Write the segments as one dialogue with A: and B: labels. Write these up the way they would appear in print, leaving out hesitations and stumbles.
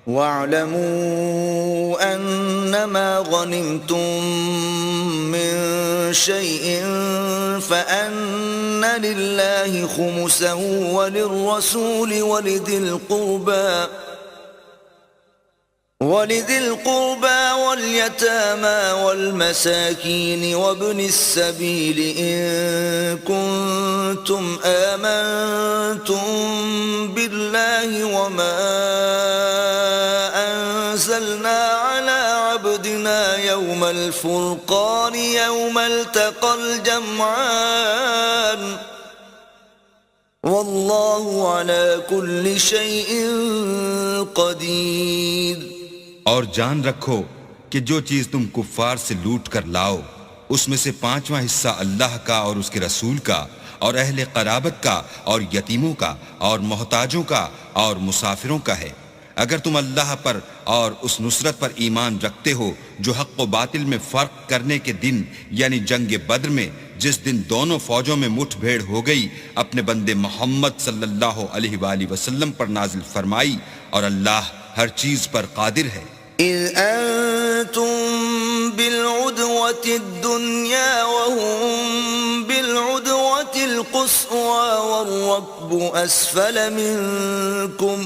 A: وَاعْلَمُوا أَنَّمَا غَنِمْتُم مِّن شَيْءٍ فَأَنَّ لِلَّهِ خُمُسَهُ وَلِلرَّسُولِ وَلِذِي الْقُرْبَى وَالْيَتَامَى وَالْمَسَاكِينِ وَابْنِ السَّبِيلِ إِن كُنتُمْ آمَنتُم بِاللَّهِ وَمَا أَنزَلْنَا عَلَىٰ عَبْدِنَا يَوْمَ الْفُرْقَانِ يَوْمَ الْتَقَى الْجَمْعَانِ وَاللَّهُ عَلَىٰ كُلِّ شَيْءٍ قَدِيرٌ۔
B: اور جان رکھو کہ جو چیز تم کفار سے لوٹ کر لاؤ اس میں سے 5واں حصہ اللہ کا اور اس کے رسول کا اور اہل قرابت کا اور یتیموں کا اور محتاجوں کا اور مسافروں کا ہے۔ اگر تم اللہ پر اور اس نصرت پر ایمان رکھتے ہو جو حق و باطل میں فرق کرنے کے دن یعنی جنگ بدر میں جس دن دونوں فوجوں میں مٹھ بھیڑ ہو گئی اپنے بندے محمد صلی اللہ علیہ وآلہ وسلم پر نازل فرمائی، اور اللہ ہر چیز پر قادر ہے۔
A: اذ انتم بالعدوة الدنيا وهم بالعدوة القصوى والركب اسفل منكم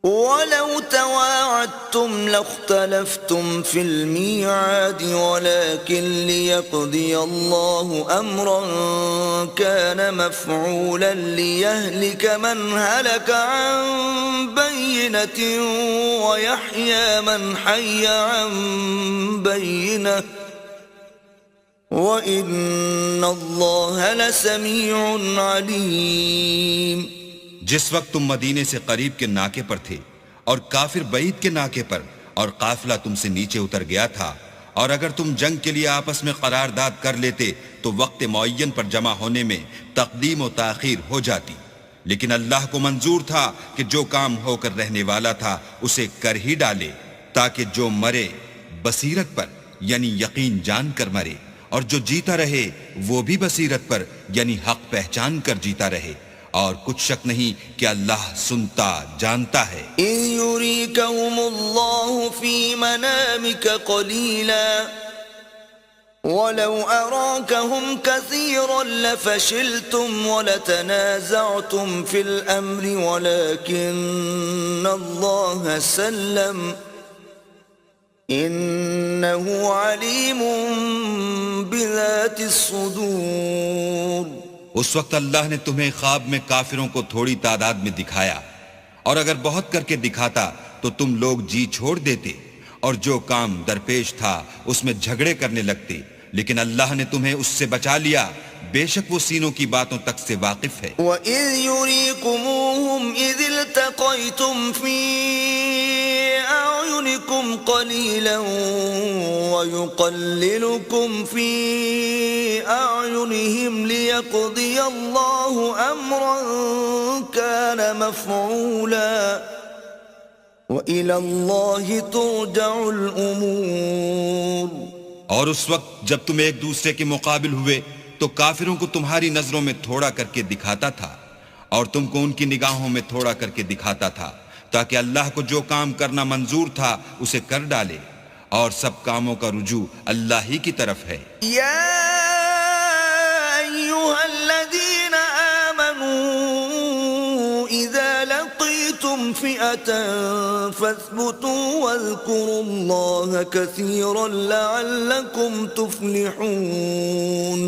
A: ولو تواعدتم لاختلفتم في الميعاد ولكن ليقضي الله أمرا كان مفعولا ليهلك من هلك عن بينة ويحيى من حي عن بينة وإن الله لسميع عليم۔
B: جس وقت تم مدینے سے قریب کے ناکے پر تھے اور کافر بعید کے ناکے پر اور قافلہ تم سے نیچے اتر گیا تھا، اور اگر تم جنگ کے لیے آپس میں قرارداد کر لیتے تو وقت معین پر جمع ہونے میں تقدیم و تاخیر ہو جاتی، لیکن اللہ کو منظور تھا کہ جو کام ہو کر رہنے والا تھا اسے کر ہی ڈالے، تاکہ جو مرے بصیرت پر یعنی یقین جان کر مرے، اور جو جیتا رہے وہ بھی بصیرت پر یعنی حق پہچان کر جیتا رہے، اور کچھ شک نہیں کہ اللہ سنتا جانتا ہے۔
A: إِذْ يُرِيكَهُمُ اللَّهُ فِي مَنَامِكَ قَلِيلًا وَلَوْ أَرَاكَهُمْ كَثِيرًا لَفَشِلْتُمْ وَلَتَنَازَعْتُمْ فِي الْأَمْرِ وَلَكِنَّ اللَّهَ سَلَّمَ إِنَّهُ عَلِيمٌ بِذَاتِ الصُّدُورِ۔
B: اس وقت اللہ نے تمہیں خواب میں کافروں کو تھوڑی تعداد میں دکھایا، اور اگر بہت کر کے دکھاتا تو تم لوگ جی چھوڑ دیتے اور جو کام درپیش تھا اس میں جھگڑے کرنے لگتے، لیکن اللہ نے تمہیں اس سے بچا لیا، بے شک وہ سینوں کی باتوں تک سے واقف ہے۔
A: وَإِذْ يُرِيكُمُوهُمْ إِذِ الْتَقَيْتُمْ فِي أَعْيُنِكُمْ قَلِيلًا وَيُقَلِّلُكُمْ فِي أَعْيُنِهِمْ لِيَقْضِيَ اللَّهُ أَمْرًا كَانَ مَفْعُولًا وَإِلَى اللَّهِ تُرْجَعُ الْأُمُورُ۔
B: اور اس وقت جب تم ایک دوسرے کے مقابل ہوئے تو کافروں کو تمہاری نظروں میں تھوڑا کر کے دکھاتا تھا اور تم کو ان کی نگاہوں میں تھوڑا کر کے دکھاتا تھا، تاکہ اللہ کو جو کام کرنا منظور تھا اسے کر ڈالے، اور سب کاموں کا رجوع اللہ ہی کی طرف ہے۔
A: یا ایھا الذین آمنوا اذا لقیتم فئة فاثبتوا واذکروا اللہ کثیرا لعلکم تفلحون۔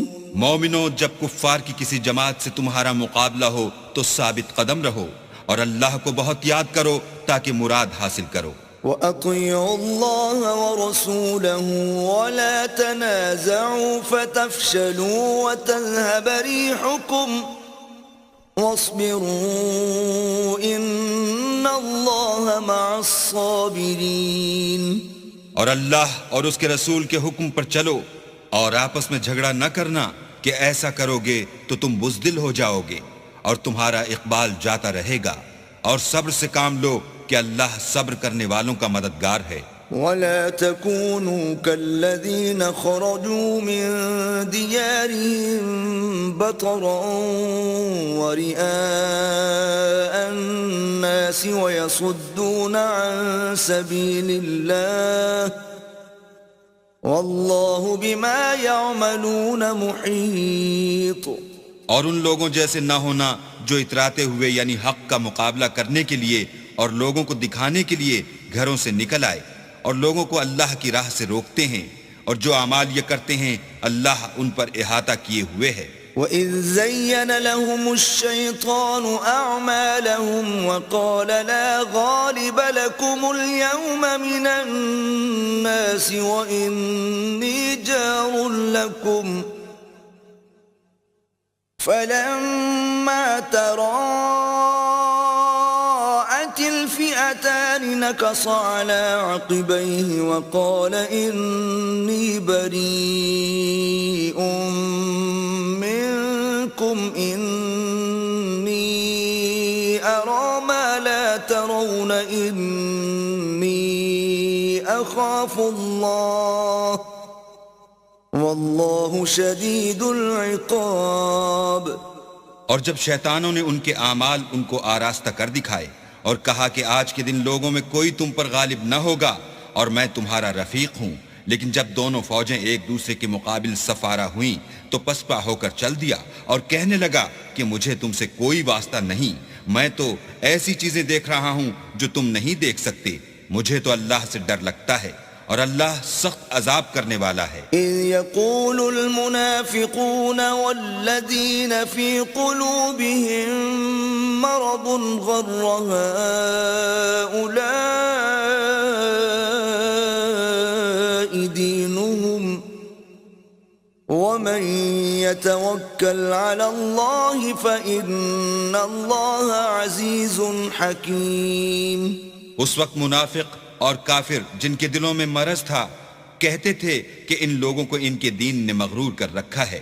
B: مومنو، جب کفار کی کسی جماعت سے تمہارا مقابلہ ہو تو ثابت قدم رہو اور اللہ کو بہت یاد کرو تاکہ مراد حاصل کرو۔
A: وَأَطِيعُوا اللَّهَ وَرَسُولَهُ وَلَا تَنَازَعُوا فَتَفْشَلُوا وَتَذْهَبَ رِيحُكُمْ وَاصْبِرُوا إِنَّ اللَّهَ مَعَ الصَّابِرِينَ۔
B: اور اللہ اور اس کے رسول کے حکم پر چلو اور آپس میں جھگڑا نہ کرنا کہ ایسا کرو گے تو تم بزدل ہو جاؤ گے اور تمہارا اقبال جاتا رہے گا، اور صبر سے کام لو کہ اللہ صبر کرنے والوں کا مددگار ہے۔
A: ولا تكونوا كالذين خرجوا من ديارهم بطرا ورئاء الناس ويصدون عن سبيل الله والله بما يعملون محيط.
B: اور ان لوگوں جیسے نہ ہونا جو اتراتے ہوئے یعنی حق کا مقابلہ کرنے کے لیے اور لوگوں کو دکھانے کے لیے گھروں سے نکل آئے اور لوگوں کو اللہ کی راہ سے روکتے ہیں، اور جو اعمال یہ کرتے ہیں اللہ ان پر احاطہ کیے ہوئے ہے.
A: وَإِذْ زَيَّنَ لَهُمُ الشَّيْطَانُ أَعْمَالَهُمْ وَقَالَ لَا غَالِبَ لَكُمُ الْيَوْمَ مِنَ النَّاسِ وَإِنِّي جَارٌ لَكُمْ فَلَمَّا تَرَاءَتِ الْفِئَتَانِ نَكَصَ عَلَى عَقِبَيْهِ وَقَالَ إِنِّي بَرِيءٌ منكم إني أرى ما لا ترون إني أخاف الله والله شديد العقاب.
B: اور جب شیطانوں نے ان کے اعمال ان کو آراستہ کر دکھائے اور کہا کہ آج کے دن لوگوں میں کوئی تم پر غالب نہ ہوگا اور میں تمہارا رفیق ہوں، لیکن جب دونوں فوجیں ایک دوسرے کے مقابل سفارہ ہوئیں تو پسپا ہو کر چل دیا اور کہنے لگا کہ مجھے تم سے کوئی واسطہ نہیں، میں تو ایسی چیزیں دیکھ رہا ہوں جو تم نہیں دیکھ سکتے، مجھے تو اللہ سے ڈر لگتا ہے اور اللہ سخت عذاب کرنے والا ہے.
A: اذ يقول المنافقون والذين في قلوبهم مرض غر هؤلاء دينهم ومن يتوكل على الله فإن الله عزيز حكيم.
B: اس وقت منافق اور کافر جن کے دلوں میں مرض تھا کہتے تھے کہ ان لوگوں کو ان کے دین نے مغرور کر رکھا ہے،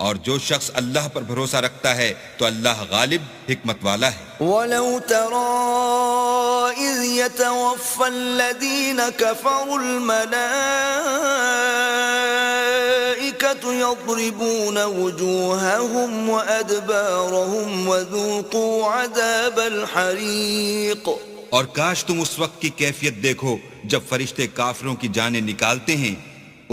B: اور جو شخص اللہ پر بھروسہ رکھتا ہے تو اللہ غالب حکمت والا ہے.
A: وَلَوْ تَرَىٰ إِذْ يَتَوَفَّى الَّذِينَ كَفَرُوا الْمَلَائِكَةُ يَضْرِبُونَ وُجُوهَهُمْ وَأَدْبَارَهُمْ وَذُوقُوا عَذَابَ الْحَرِيقِ.
B: اور کاش تم اس وقت کی کیفیت دیکھو جب فرشتے کافروں کی جانیں نکالتے ہیں،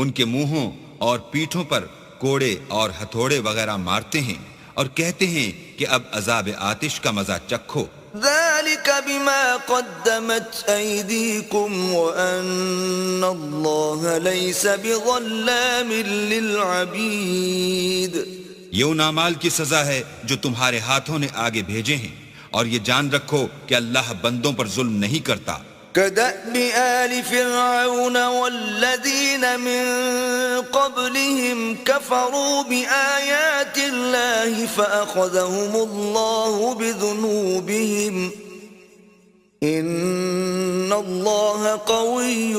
B: ان کے منہوں اور پیٹھوں پر کوڑے اور ہتھوڑے وغیرہ مارتے ہیں اور کہتے ہیں کہ اب عذاب آتش کا مزہ چکھو.
A: ذَلِكَ بِمَا قَدَّمَتْ أَيْدِيكُمْ وَأَنَّ اللَّهَ لَيْسَ بِظَلَّامٍ لِلْعَبِيدِ.
B: یہ ان اعمال کی سزا ہے جو تمہارے ہاتھوں نے آگے بھیجے ہیں، اور یہ جان رکھو کہ اللہ بندوں پر ظلم نہیں کرتا.
A: كَدَأْبِ آلِ فِرْعَوْنَ وَالَّذِينَ مِن قَبْلِهِمْ كَفَرُوا بِآيَاتِ اللَّهِ فَأَخَذَهُمُ اللَّهُ بِذُنُوبِهِمْ إِنَّ اللَّهَ قَوِيٌّ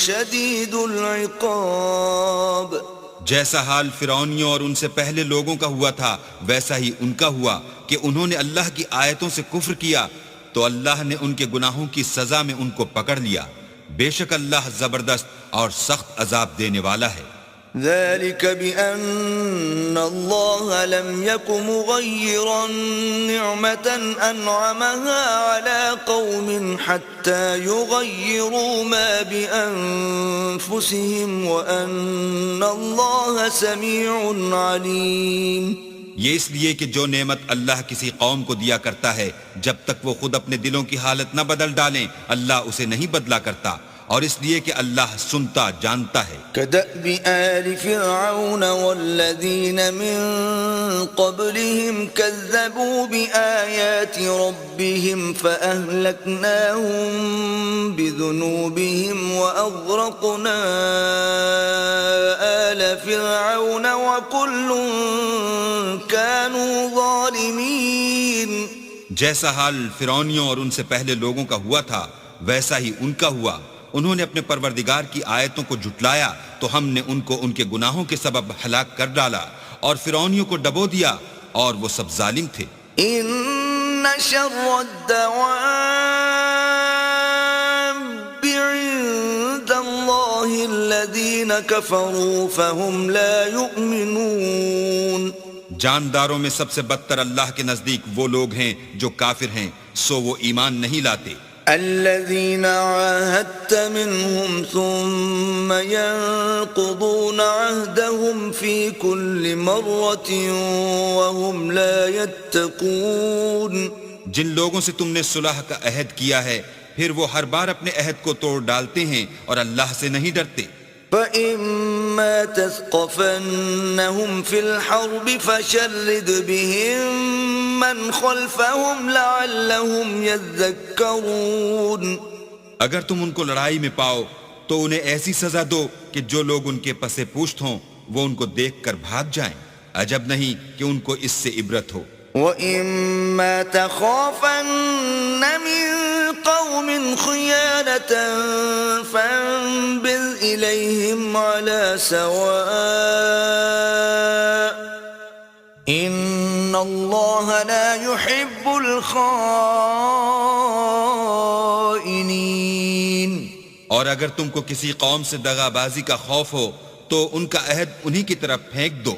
A: شَدِيدُ الْعِقَابِ.
B: جیسا حال فرعونیوں اور ان سے پہلے لوگوں کا ہوا تھا ویسا ہی ان کا ہوا کہ انہوں نے اللہ کی آیتوں سے کفر کیا تو اللہ نے ان کے گناہوں کی سزا میں ان کو پکڑ لیا. بے شک اللہ زبردست اور سخت عذاب دینے والا ہے.
A: ذلك بأن الله لم يك مغيرا نعمة أنعمها على قوم حتى يغيروا ما بأنفسهم وأن الله سميع عليم.
B: یہ اس لیے کہ جو نعمت اللہ کسی قوم کو دیا کرتا ہے جب تک وہ خود اپنے دلوں کی حالت نہ بدل ڈالیں اللہ اسے نہیں بدلا کرتا، اور اس لیے کہ اللہ سنتا جانتا ہے.
A: كدأب آل فرعون والذين من قبلهم كذبوا بآيات ربهم فأهلكناهم بذنوبهم وأغرقنا آل فرعون وكل كانوا ظالمين.
B: جیسا حال فرعونیوں اور ان سے پہلے لوگوں کا ہوا تھا ویسا ہی ان کا ہوا. انہوں نے اپنے پروردگار کی آیتوں کو جھٹلایا تو ہم نے ان کو ان کے گناہوں کے سبب ہلاک کر ڈالا، اور فرعونیوں کو ڈبو دیا اور وہ سب ظالم تھے.
A: ان شر الدواب عند الذين كفروا فهم لا يؤمنون.
B: جانداروں میں سب سے بدتر اللہ کے نزدیک وہ لوگ ہیں جو کافر ہیں، سو وہ ایمان نہیں لاتے.
A: الذين عاهدت منهم ثم ينقضون عهدهم في كل مرة وهم لا يتقون.
B: جن لوگوں سے تم نے صلح کا عہد کیا ہے پھر وہ ہر بار اپنے عہد کو توڑ ڈالتے ہیں اور اللہ سے نہیں ڈرتے.
A: فَإِمَّا تَثْقَفَنَّهُمْ فِي الْحَرْبِ فَشَرِّدْ بِهِمْ مَنْ خَلْفَهُمْ لَعَلَّهُمْ يَذَّكَّرُونَ.
B: اگر تم ان کو لڑائی میں پاؤ تو انہیں ایسی سزا دو کہ جو لوگ ان کے پس پوشت ہوں وہ ان کو دیکھ کر بھاگ جائیں. عجب نہیں کہ ان کو اس سے عبرت ہو.
A: وَإِمَّا تَخَافَنَّ مِن قَوْمٍ خِيَانَةً فَانبِذْ إِلَيْهِمْ عَلَى سَوَاءٍ إِنَّ اللَّهَ لَا يُحِبُّ الْخَائِنِينَ.
B: اور اگر تم کو کسی قوم سے دغا بازی کا خوف ہو تو ان کا عہد انہی کی طرف پھینک دو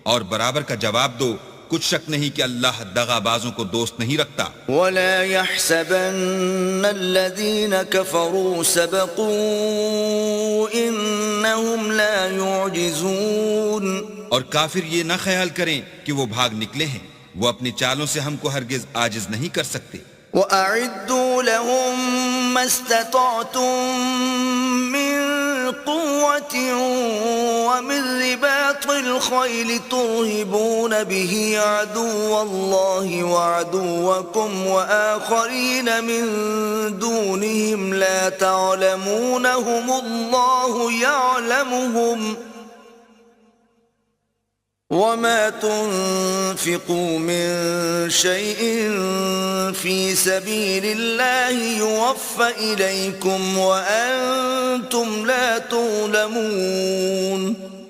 B: اور برابر کا جواب دو. کچھ شک نہیں کہ اللہ دغا بازوں کو دوست نہیں رکھتا.
A: وَلَا يَحْسَبَنَّ الَّذِينَ كَفَرُوا سَبَقُوا إِنَّهُمْ لَا يُعْجِزُونَ.
B: اور کافر یہ نہ خیال کریں کہ وہ بھاگ نکلے ہیں، وہ اپنی چالوں سے ہم کو ہرگز عاجز نہیں کر سکتے.
A: وَأَعِدُّوا لَهُم مَّا اسْتَطَعْتُم مِّن قُوَّةٍ وَمِن رِّبَاطِ الْخَيْلِ تُرْهِبُونَ بِهِ عَدُوَّ اللَّهِ وَعَدُوَّكُمْ وَآخَرِينَ مِن دُونِهِمْ لَا تَعْلَمُونَهُمُ اللَّهُ يَعْلَمُهُمْ ۚ وَمَا تُنفِقُوا مِن شَيْءٍ فِي سَبِيلِ اللَّهِ يُوَفَّ إِلَيْكُمْ وَأَنتُمْ لَا تُظْلَمُونَ.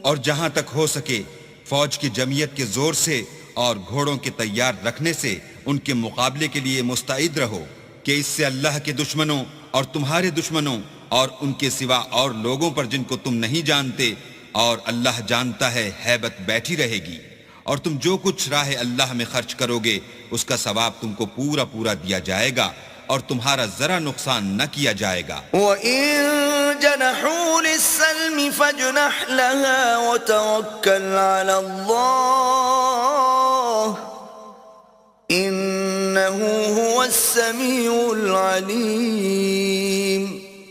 B: اور جہاں تک ہو سکے فوج کی جمعیت کے زور سے اور گھوڑوں کے تیار رکھنے سے ان کے مقابلے کے لیے مستعد رہو کہ اس سے اللہ کے دشمنوں اور تمہارے دشمنوں اور ان کے سوا اور لوگوں پر جن کو تم نہیں جانتے اور اللہ جانتا ہے ہیبت بیٹھی رہے گی. اور تم جو کچھ راہ اللہ میں خرچ کرو گے اس کا ثواب تم کو پورا پورا دیا جائے گا اور تمہارا ذرا نقصان نہ کیا جائے گا.
A: وَإِن جَنَحُوا لِلسَّلْمِ فَاجْنَحْ لَهَا وَتَوَكَّلْ عَلَى اللَّهِ إِنَّهُ هُوَ السَّمِيعُ الْعَلِيمُ.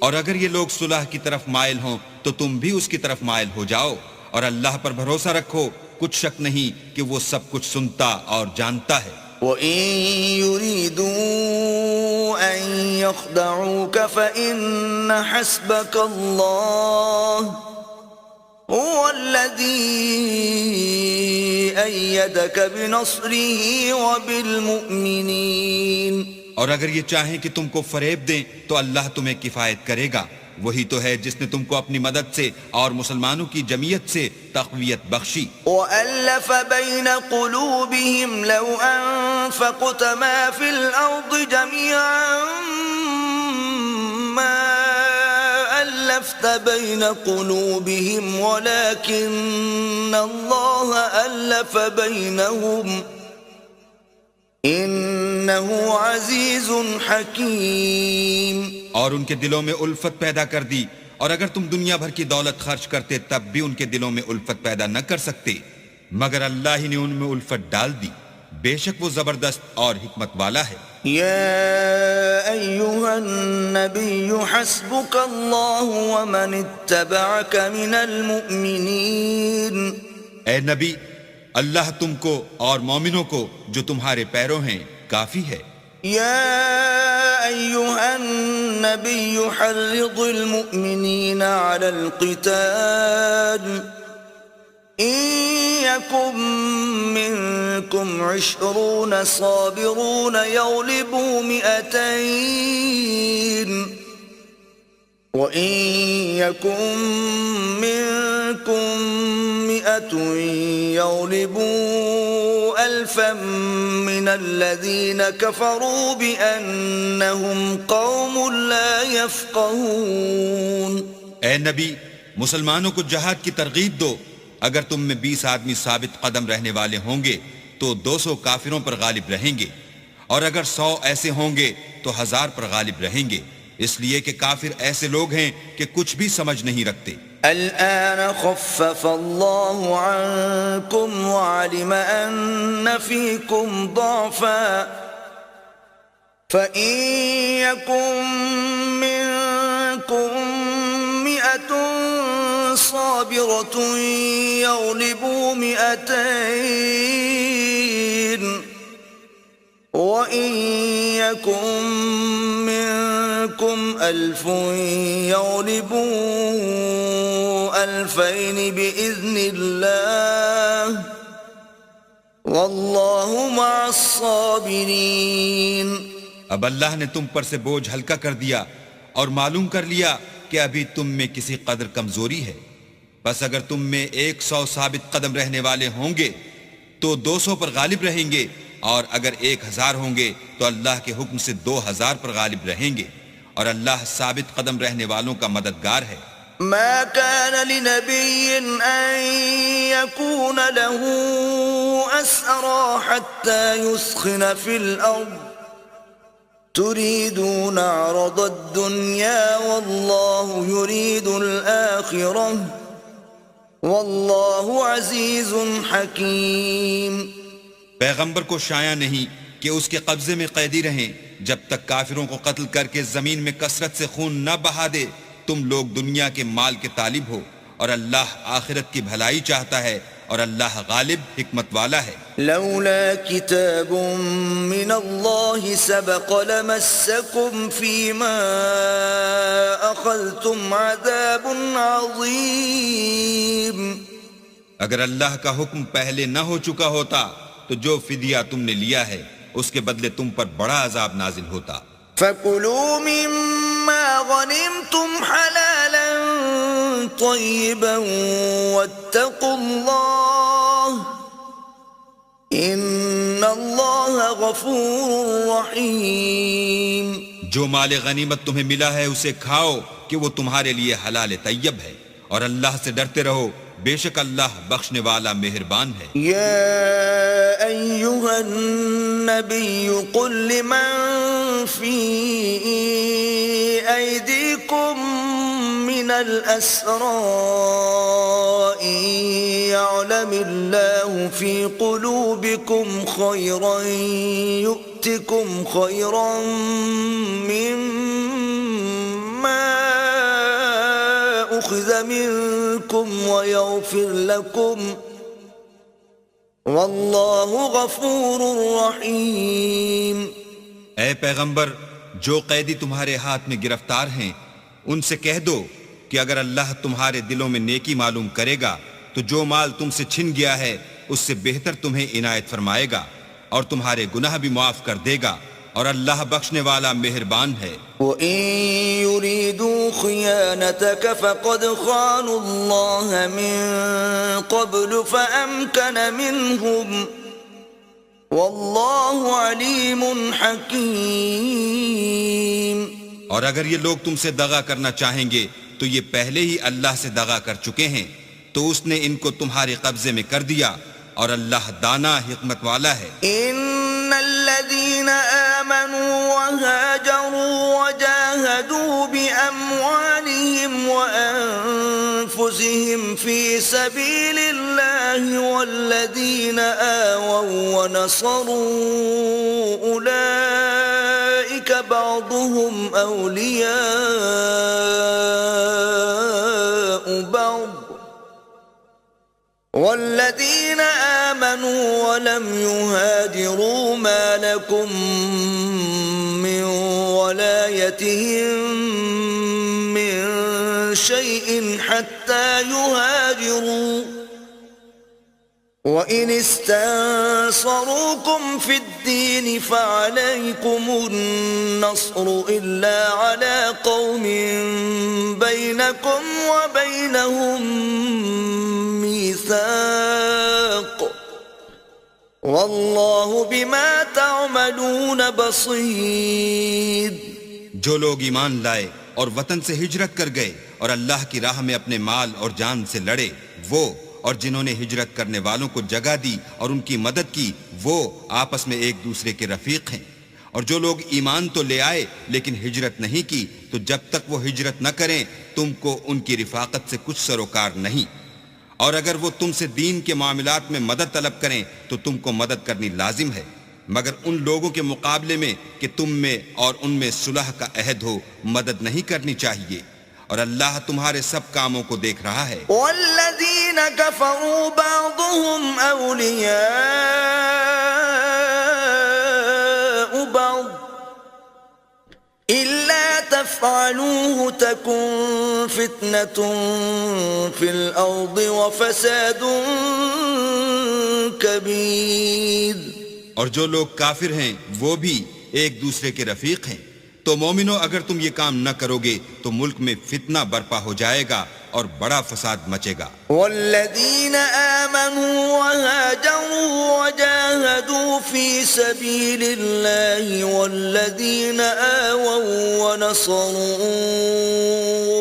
B: اور اگر یہ لوگ صلح کی طرف مائل ہوں تو تم بھی اس کی طرف مائل ہو جاؤ اور اللہ پر بھروسہ رکھو. کچھ شک نہیں کہ وہ سب کچھ سنتا اور جانتا ہے.
A: وَإِن يُرِيدُوا أَن يَخْدَعُوكَ فَإِنَّ حَسْبَكَ اللَّهُ هُوَ الَّذِي أَيَّدَكَ بِنَصْرِهِ وَبِالْمُؤْمِنِينَ.
B: اور اگر یہ چاہیں کہ تم کو فریب دیں تو اللہ تمہیں کفایت کرے گا. وہی تو ہے جس نے تم کو اپنی مدد سے اور مسلمانوں کی جمعیت سے تقویت بخشی.
A: وَأَلَّفَ بَيْنَ قُلُوبِهِمْ لَوْ أَنفَقْتَ مَا فِي الْأَرْضِ جَمِيعًا مَا أَلَّفْتَ بَيْنَ قُلُوبِهِمْ وَلَكِنَّ اللَّهَ أَلَّفَ بَيْنَهُمْ إِنَّهُ عَزِيزٌ حَكِيمٌ.
B: اور ان کے دلوں میں الفت پیدا کر دی، اور اگر تم دنیا بھر کی دولت خرچ کرتے تب بھی ان کے دلوں میں الفت پیدا نہ کر سکتے، مگر اللہ ہی نے ان میں الفت ڈال دی. بے شک وہ زبردست اور حکمت والا ہے.
A: يا أيها النبي حسبك الله ومن اتبعك من المؤمنين.
B: اے نبی، اللہ تم کو اور مومنوں کو جو تمہارے پیرو ہیں کافی ہے.
A: يا أيها النبي حرض المؤمنين على القتال إن يكن منكم 20 صابرون يغلبوا 200 وإن يكن منكم 100 يغلبوا 1000 من الذين كفروا بأنهم قوم لا يفقهون.
B: اے نبی، مسلمانوں کو جہاد کی ترغیب دو. اگر تم میں 20 آدمی ثابت قدم رہنے والے ہوں گے تو 200 کافروں پر غالب رہیں گے، اور اگر 100 ایسے ہوں گے تو 1000 پر غالب رہیں گے، اس لیے کہ کافر ایسے لوگ ہیں کہ کچھ بھی سمجھ نہیں رکھتے.
A: الآن خفف الله عنكم وعلم أن فيكم ضعفا فإن يكن منكم 100 صابرة يغلبوا 200 وإن يكن منكم 1000 يغلبوا 2000 بإذن الله والله مع الصابرين.
B: اب اللہ نے تم پر سے بوجھ ہلکا کر دیا اور معلوم کر لیا کہ ابھی تم میں کسی قدر کمزوری ہے، بس اگر تم میں 100 ثابت قدم رہنے والے ہوں گے تو 200 پر غالب رہیں گے، اور اگر 1000 ہوں گے تو اللہ کے حکم سے 2000 پر غالب رہیں گے، اور اللہ ثابت قدم رہنے والوں کا مددگار ہے.
A: ما كان لنبي أن يكون له أسرى حتى يثخن في الأرض تريدون عرض الدنيا والله يريد الآخرة والله عزيز حكيم.
B: پیغمبر کو شایع نہیں کہ اس کے قبضے میں قیدی رہیں جب تک کافروں کو قتل کر کے زمین میں کثرت سے خون نہ بہا دے. تم لوگ دنیا کے مال کے طالب ہو اور اللہ آخرت کی بھلائی چاہتا ہے، اور اللہ غالب حکمت والا ہے.
A: لولا كتاب من الله سبق لمسكم فيما أخذتم عذاب عظيم.
B: اگر اللہ کا حکم پہلے نہ ہو چکا ہوتا تو جو فدیہ تم نے لیا ہے اس کے بدلے تم پر بڑا عذاب نازل ہوتا.
A: فَكُلُوا مِمَّا غَنِمْتُمْ حَلَالًا طَيِّبًا وَاتَّقُوا اللَّهَ إِنَّ اللَّهَ غَفُورٌ رَحِيمٌ.
B: جو مال غنیمت تمہیں ملا ہے اسے کھاؤ کہ وہ تمہارے لیے حلال طیب ہے، اور اللہ سے ڈرتے رہو، بے شک اللہ بخشنے والا مہربان ہے.
A: يا أيها النبي قل لمن في أيديكم من الأسرى إن يعلم الله في قلوبكم خيرا يؤتكم خيرا مما أخذ منكم ويغفر لكم واللہ غفور رحیم.
B: اے پیغمبر، جو قیدی تمہارے ہاتھ میں گرفتار ہیں ان سے کہہ دو کہ اگر اللہ تمہارے دلوں میں نیکی معلوم کرے گا تو جو مال تم سے چھن گیا ہے اس سے بہتر تمہیں عنایت فرمائے گا، اور تمہارے گناہ بھی معاف کر دے گا، اور اللہ بخشنے والا مہربان ہے.
A: وَإِن يُرِيدُوا خِيَانَتَكَ فَقَدْ خَانُوا اللَّهَ مِن قَبْلُ فَأَمْكَنَ مِنْهُمْ وَاللَّهُ عَلِيمٌ حَكِيمٌ.
B: اور اگر یہ لوگ تم سے دغا کرنا چاہیں گے تو یہ پہلے ہی اللہ سے دغا کر چکے ہیں، تو اس نے ان کو تمہارے قبضے میں کر دیا، اور اللہ دانا حکمت والا ہے.
A: ان الذين آمنوا وهاجروا وجاهدوا بأموالهم وأنفسهم في سبيل الله والذين آووا ونصروا أولئك بعضهم أولياء بعض والذين آمنوا ولم يهاجروا ما لكم من ولايتهم من شيء حتى يهاجروا وإن استنصروكم في الدين فعليكم النصر إلا على قوم بينكم وبينهم ميثاق واللہ بما تعملون بصیر.
B: جو لوگ ایمان لائے اور وطن سے ہجرت کر گئے اور اللہ کی راہ میں اپنے مال اور جان سے لڑے، وہ اور جنہوں نے ہجرت کرنے والوں کو جگہ دی اور ان کی مدد کی، وہ آپس میں ایک دوسرے کے رفیق ہیں۔ اور جو لوگ ایمان تو لے آئے لیکن ہجرت نہیں کی، تو جب تک وہ ہجرت نہ کریں تم کو ان کی رفاقت سے کچھ سروکار نہیں، اور اگر وہ تم سے دین کے معاملات میں مدد طلب کریں تو تم کو مدد کرنی لازم ہے، مگر ان لوگوں کے مقابلے میں کہ تم میں اور ان میں صلح کا عہد ہو مدد نہیں کرنی چاہیے، اور اللہ تمہارے سب کاموں کو دیکھ رہا ہے۔
A: والذین کفروا بعضهم اولیاء بعض إلا تفعلوه تكن فتنة في الأرض وفساد كبير۔
B: اور جو لوگ کافر ہیں وہ بھی ایک دوسرے کے رفیق ہیں، تو مومنو اگر تم یہ کام نہ کرو گے تو ملک میں فتنہ برپا ہو جائے گا اور بڑا فساد مچے گا۔
A: والذین آمنوا وهاجروا وجاهدوا في سبيل الله والذین آووا ونصروا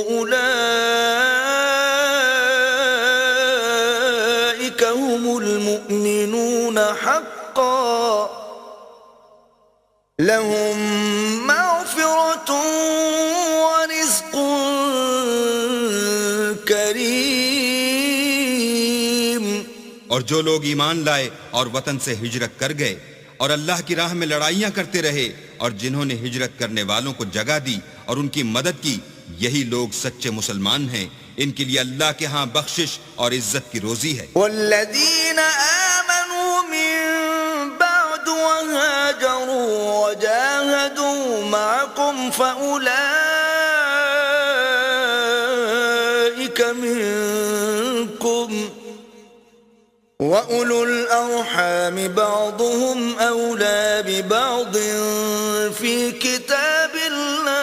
A: أولئك هم المؤمنون حقا لهم مغفرة ورزق کریم۔
B: اور جو لوگ ایمان لائے اور وطن سے ہجرت کر گئے اور اللہ کی راہ میں لڑائیاں کرتے رہے اور جنہوں نے ہجرت کرنے والوں کو جگہ دی اور ان کی مدد کی، یہی لوگ سچے مسلمان ہیں، ان کے لیے اللہ کے ہاں بخشش اور عزت کی روزی ہے۔
A: والذین آمنوا من بعد وهاجروا وجاهدوا معكم فأولئك منكم وَأُولُو الْأَرْحَامِ بَعْضُهُمْ أَوْلَى بِبَعْضٍ فِي كِتَابِ اللَّهِ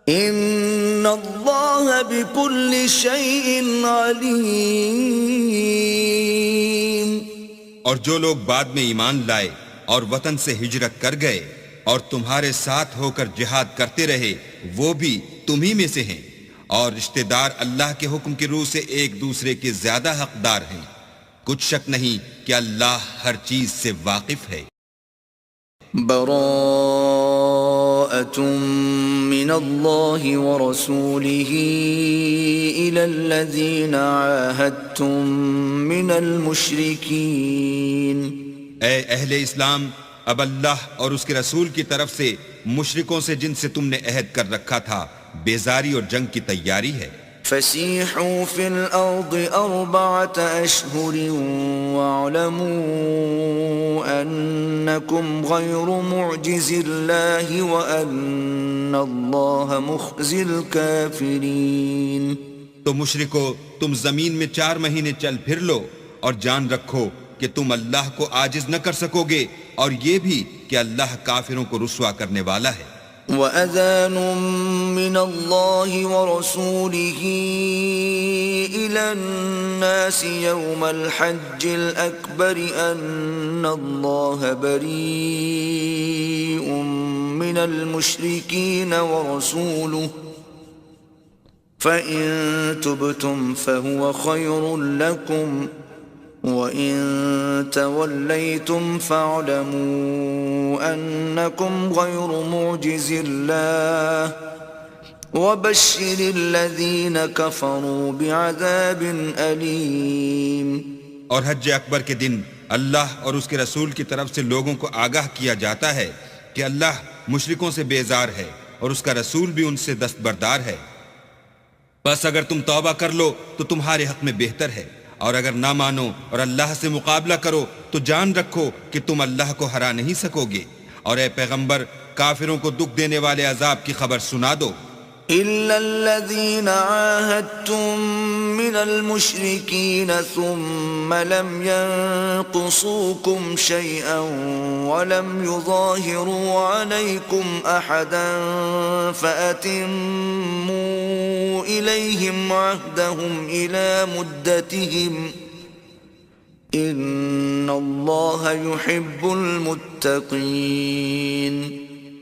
A: إِنَّ اللَّهَ بِكُلِّ شَيْءٍ عَلِيمٌ۔
B: اور جو لوگ بعد میں ایمان لائے اور وطن سے ہجرت کر گئے اور تمہارے ساتھ ہو کر جہاد کرتے رہے، وہ بھی تمہیں میں سے ہیں، اور رشتہ دار اللہ کے حکم کی روح سے ایک دوسرے کے زیادہ حقدار ہیں، کچھ شک نہیں کہ اللہ ہر چیز سے واقف ہے۔
A: براءة من اللہ ورسولہ إلی الذین عاہدتم من المشرکین۔
B: اے اہل اسلام، اب اللہ اور اس کے رسول کی طرف سے مشرکوں سے جن سے تم نے عہد کر رکھا تھا بیزاری اور جنگ کی تیاری ہے۔
A: فسیحوا فی الارض 4 اشہر واعلموا انکم غیر معجز اللہ وان اللہ مخزی الکافرین۔
B: تو مشرکو، تم زمین میں 4 مہینے چل پھر لو اور جان رکھو کہ تم اللہ کو عاجز نہ کر سکو گے، اور یہ بھی کہ اللہ کافروں کو رسوا کرنے والا ہے۔
A: وَأَذَانٌ مِّنَ اللَّهِ وَرَسُولِهِ إِلَى النَّاسِ يَوْمَ الْحَجِّ الْأَكْبَرِ أَنَّ اللَّهَ بَرِيءٌ مِّنَ الْمُشْرِكِينَ وَرَسُولُهُ فَإِن تُبْتُمْ فَهُوَ خَيْرٌ لَّكُمْ وَإِن تَوَلَّيْتُمْ فَاعْلَمُوا أَنَّكُمْ غَيْرُ مُعْجِزِ اللَّهِ وَبَشِّرِ الَّذِينَ كَفَرُوا بِعَذَابٍ أَلِيمٍ۔
B: اور حج اکبر کے دن اللہ اور اس کے رسول کی طرف سے لوگوں کو آگاہ کیا جاتا ہے کہ اللہ مشرکوں سے بیزار ہے اور اس کا رسول بھی ان سے دستبردار ہے، بس اگر تم توبہ کر لو تو تمہارے حق میں بہتر ہے، اور اگر نہ مانو اور اللہ سے مقابلہ کرو تو جان رکھو کہ تم اللہ کو ہرا نہیں سکو گے، اور اے پیغمبر کافروں کو دکھ دینے والے عذاب کی خبر سنا دو۔
A: إِلَّا الَّذِينَ عَاهَدتُّم مِّنَ الْمُشْرِكِينَ ثُمَّ لَمْ يَنقُصُوكُمْ شَيْئًا وَلَمْ يُظَاهِرُوا عَلَيْكُمْ أَحَدًا فَأَتِمُّوا إِلَيْهِمْ عَهْدَهُمْ إِلَى مُدَّتِهِمْ إِنَّ اللَّهَ يُحِبُّ الْمُتَّقِينَ۔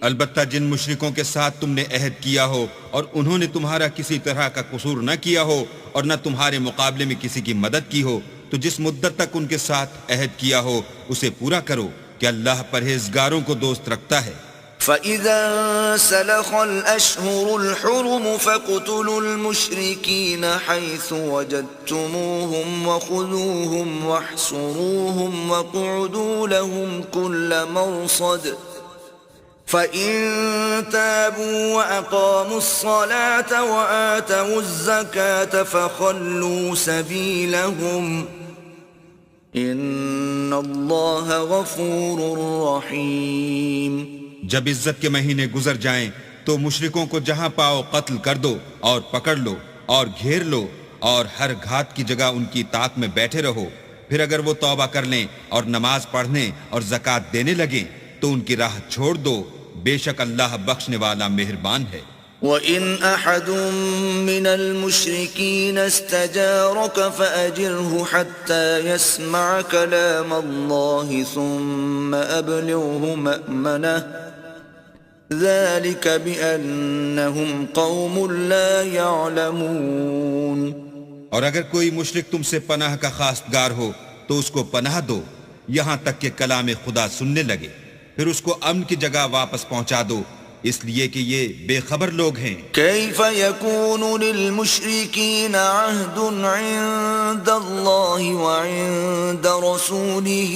B: البتہ جن مشرکوں کے ساتھ تم نے عہد کیا ہو اور انہوں نے تمہارا کسی طرح کا قصور نہ کیا ہو اور نہ تمہارے مقابلے میں کسی کی مدد کی ہو، تو جس مدت تک ان کے ساتھ عہد کیا ہو اسے پورا کرو کہ اللہ پرہیزگاروں کو دوست رکھتا ہے۔
A: فَإِذَا سَلَخَ الْأَشْهُرُ الْحُرُمُ فَاقْتُلُوا الْمُشْرِكِينَ حَيْثُ وَجَدتُّمُوهُمْ وَخُذُوهُمْ وَاحْصُرُوهُمْ وَاقْعُدُوا لَهُمْ كُلَّ مَرْصَدٍ فَإِن تَابُوا وَأَقَامُوا الصَّلَاةَ وَآتَوُا الزَّكَاةَ فَخَلُّوا سَبِيلَهُمْ إِنَّ اللَّهَ غَفُورٌ رَّحِيمٌ۔
B: جب عزت کے مہینے گزر جائیں تو مشرکوں کو جہاں پاؤ قتل کر دو اور پکڑ لو اور گھیر لو اور ہر گھات کی جگہ ان کی طاق میں بیٹھے رہو، پھر اگر وہ توبہ کر لیں اور نماز پڑھنے اور زکوٰۃ دینے لگیں تو ان کی راہ چھوڑ دو، بے شک اللہ بخشنے والا مہربان ہے۔
A: وَإِنْ أَحَدٌ مِّنَ الْمُشْرِكِينَ اسْتَجَارَكَ فَأَجِرْهُ حَتَّى يَسْمَعَ كَلَامَ اللَّهِ ثُمَّ أَبْلِغْهُ مَأْمَنَهُ ذَلِكَ بِأَنَّهُمْ قَوْمٌ لَا يَعْلَمُونَ۔
B: اور اگر کوئی مشرک تم سے پناہ کا خواستگار ہو تو اس کو پناہ دو یہاں تک کہ کلام خدا سننے لگے، پھر اس کو امن کی جگہ واپس پہنچا دو، اس لیے کہ یہ بے خبر لوگ ہیں۔
A: كيف يكون للمشركين عهد عند الله وعند رسوله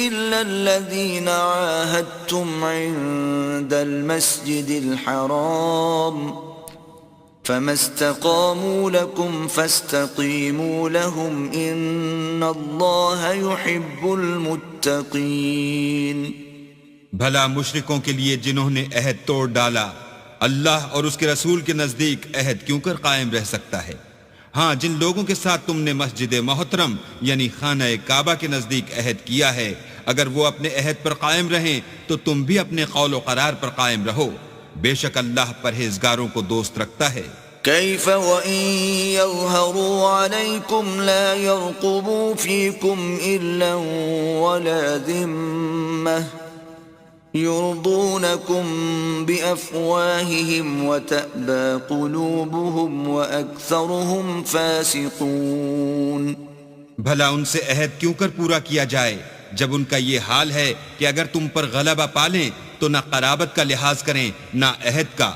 A: إلا الذين عاهدتم عند المسجد الحرام فما استقاموا لكم فاستقيموا لهم إن الله يحب المتقين۔
B: بھلا مشرکوں کے لیے جنہوں نے عہد توڑ ڈالا اللہ اور اس کے رسول کے نزدیک عہد کیوں کر قائم رہ سکتا ہے؟ ہاں، جن لوگوں کے ساتھ تم نے مسجد محترم یعنی خانہ کعبہ کے نزدیک عہد کیا ہے، اگر وہ اپنے عہد پر قائم رہیں تو تم بھی اپنے قول و قرار پر قائم رہو، بے شک اللہ پرہیزگاروں کو دوست رکھتا ہے۔
A: كيف وإن يظهروا عليكم لا يرقبوا فيكم إلا ولا ذمة يرضونكم بأفواههم وتأبى قلوبهم وأكثرهم فاسقون۔
B: بھلا ان سے عہد کیوں کر پورا کیا جائے جب ان کا یہ حال ہے کہ اگر تم پر غلبہ پالیں تو نہ قرابت کا لحاظ کریں نہ عہد کا،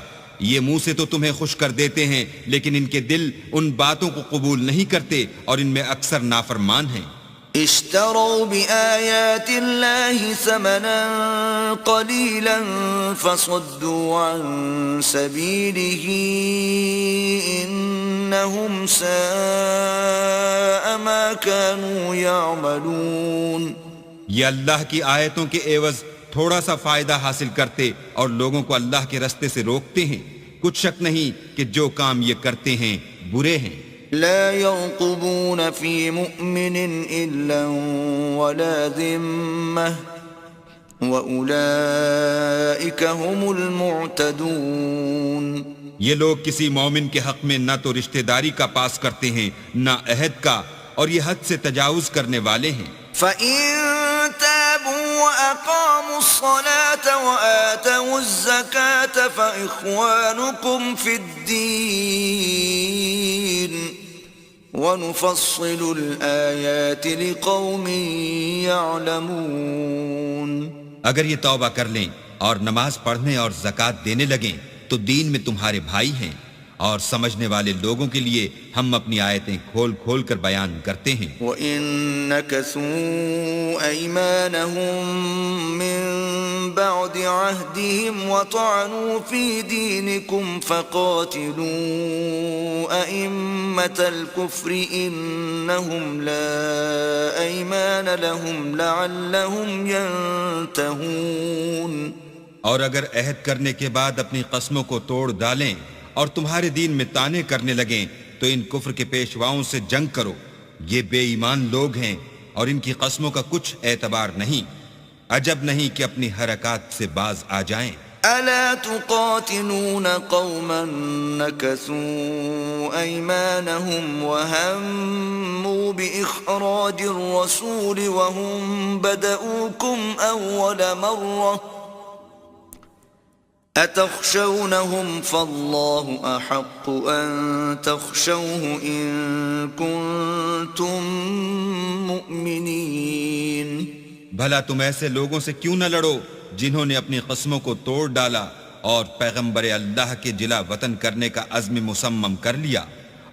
B: یہ منہ سے تو تمہیں خوش کر دیتے ہیں لیکن ان کے دل ان باتوں کو قبول نہیں کرتے اور ان میں اکثر نافرمان ہیں۔
A: اشتروا بآيات الله ثمنا قليلا فصدوا عن سبيله إنهم ساء ما كانوا يعملون۔
B: یہ اللہ کی آیتوں کے عوض تھوڑا سا فائدہ حاصل کرتے اور لوگوں کو اللہ کے رستے سے روکتے ہیں، کچھ شک نہیں کہ جو کام یہ کرتے ہیں برے ہیں۔
A: لا يرقبون في مؤمن إلا ولا ذمة وأولئك هم المعتدون۔
B: یہ لوگ کسی مومن کے حق میں نہ تو رشتہ داری کا پاس کرتے ہیں نہ عہد کا، اور یہ حد سے تجاوز کرنے والے ہیں۔
A: فَإِن تَابُوا وَأَقَامُوا الصَّلَاةَ وَآتَوُا الزَّكَاةَ فَإِخْوَانُكُمْ فِي الدِّينِ وَنُفَصِّلُ الْآيَاتِ لِقَوْمٍ يَعْلَمُونَ۔
B: اگر یہ توبہ کر لیں اور نماز پڑھنے اور زکوٰۃ دینے لگیں تو دین میں تمہارے بھائی ہیں، اور سمجھنے والے لوگوں کے لیے ہم اپنی آیتیں کھول کھول کر بیان کرتے ہیں۔
A: وَإِن نَكَثُوا أَيْمَانَهُم مِّن بَعْدِ عَهْدِهِمْ وَطَعَنُوا فِي دِينِكُمْ فَقَاتِلُوا أَئِمَّةَ الْكُفْرِ إِنَّهُمْ لَا أَيْمَانَ لَهُمْ لَعَلَّهُمْ يَنْتَهُونَ۔
B: اور اگر عہد کرنے کے بعد اپنی قسموں کو توڑ ڈالیں اور تمہارے دین میں طعنے کرنے لگیں تو ان کفر کے پیشواؤں سے جنگ کرو، یہ بے ایمان لوگ ہیں اور ان کی قسموں کا کچھ اعتبار نہیں، عجب نہیں کہ اپنی حرکات سے باز آ جائیں۔
A: ألا تقاتلون قوما نكثوا أيمانهم وهموا بإخراج الرسول وهم بدؤوكم أول مرة أتخشونهم فالله أحق أن تخشوه إن كنتم مؤمنين.
B: بھلا تم ایسے لوگوں سے کیوں نہ لڑو جنہوں نے اپنی قسموں کو توڑ ڈالا اور پیغمبر اللہ کے جلا وطن کرنے کا عزم مصمم کر لیا،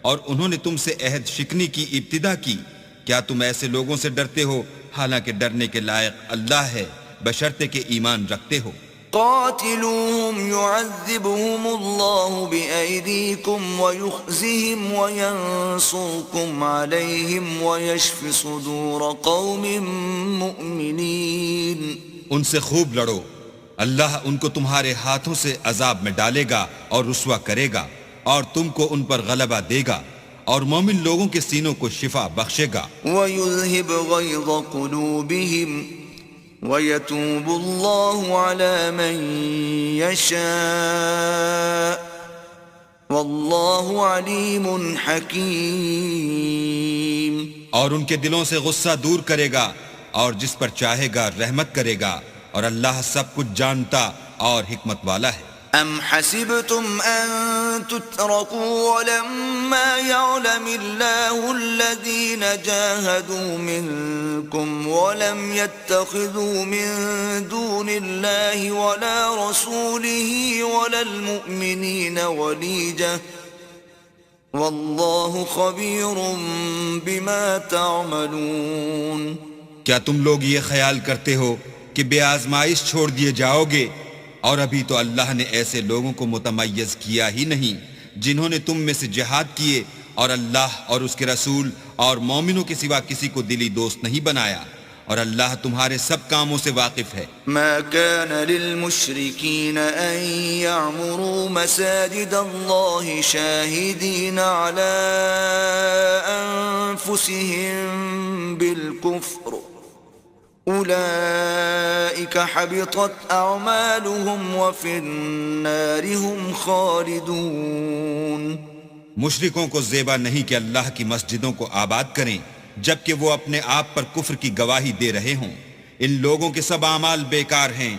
B: اور انہوں نے تم سے عہد شکنی کی ابتدا کی. کیا تم ایسے لوگوں سے ڈرتے ہو حالانکہ ڈرنے کے لائق اللہ ہے بشرطے کہ ایمان رکھتے ہو.
A: قاتلوهم يعذبهم الله بأيديكم ويخزهم وينصركم عليهم ويشف صدور قوم مؤمنين.
B: ان سے خوب لڑو، اللہ ان کو تمہارے ہاتھوں سے عذاب میں ڈالے گا اور رسوا کرے گا، اور تم کو ان پر غلبہ دے گا، اور مومن لوگوں کے سینوں کو شفا بخشے گا.
A: وَيُذْهِبْ غَيْظَ قُلُوبِهِمْ وَيَتُوبُ اللَّهُ عَلَى مَن يَشَاءُ وَاللَّهُ عَلِيمٌ حَكِيمٌ.
B: اور ان کے دلوں سے غصہ دور کرے گا، اور جس پر چاہے گا رحمت کرے گا، اور اللہ سب کچھ جانتا اور حکمت والا ہے.
A: أَمْ حَسِبْتُمْ أَن تُتْرَكُوا وَلَمَّا يَعْلَمِ اللَّهُ الَّذِينَ جَاهَدُوا مِنكُمْ وَلَمْ يَتَّخِذُوا مِن دُونِ اللَّهِ وَلَا رَسُولِهِ وَلَا الْمُؤْمِنِينَ وَلِيجَةً وَاللَّهُ خَبِيرٌ بِمَا تَعْمَلُونَ.
B: کیا تم لوگ یہ خیال کرتے ہو کہ بے آزمائش چھوڑ دیے جاؤ گے؟ اور ابھی تو اللہ نے ایسے لوگوں کو متمیز کیا ہی نہیں جنہوں نے تم میں سے جہاد کیے اور اللہ اور اس کے رسول اور مومنوں کے سوا کسی کو دلی دوست نہیں بنایا، اور اللہ تمہارے سب کاموں سے واقف ہے.
A: ما كان للمشركين أن يعمروا مساجد الله شاهدين على أنفسهم بالكفر أولئك حبطت أعمالهم وفي النار هم خالدون.
B: مشرکوں کو زیبا نہیں کہ اللہ کی مسجدوں کو آباد کریں جبکہ وہ اپنے آپ پر کفر کی گواہی دے رہے ہوں. ان لوگوں کے سب اعمال بیکار ہیں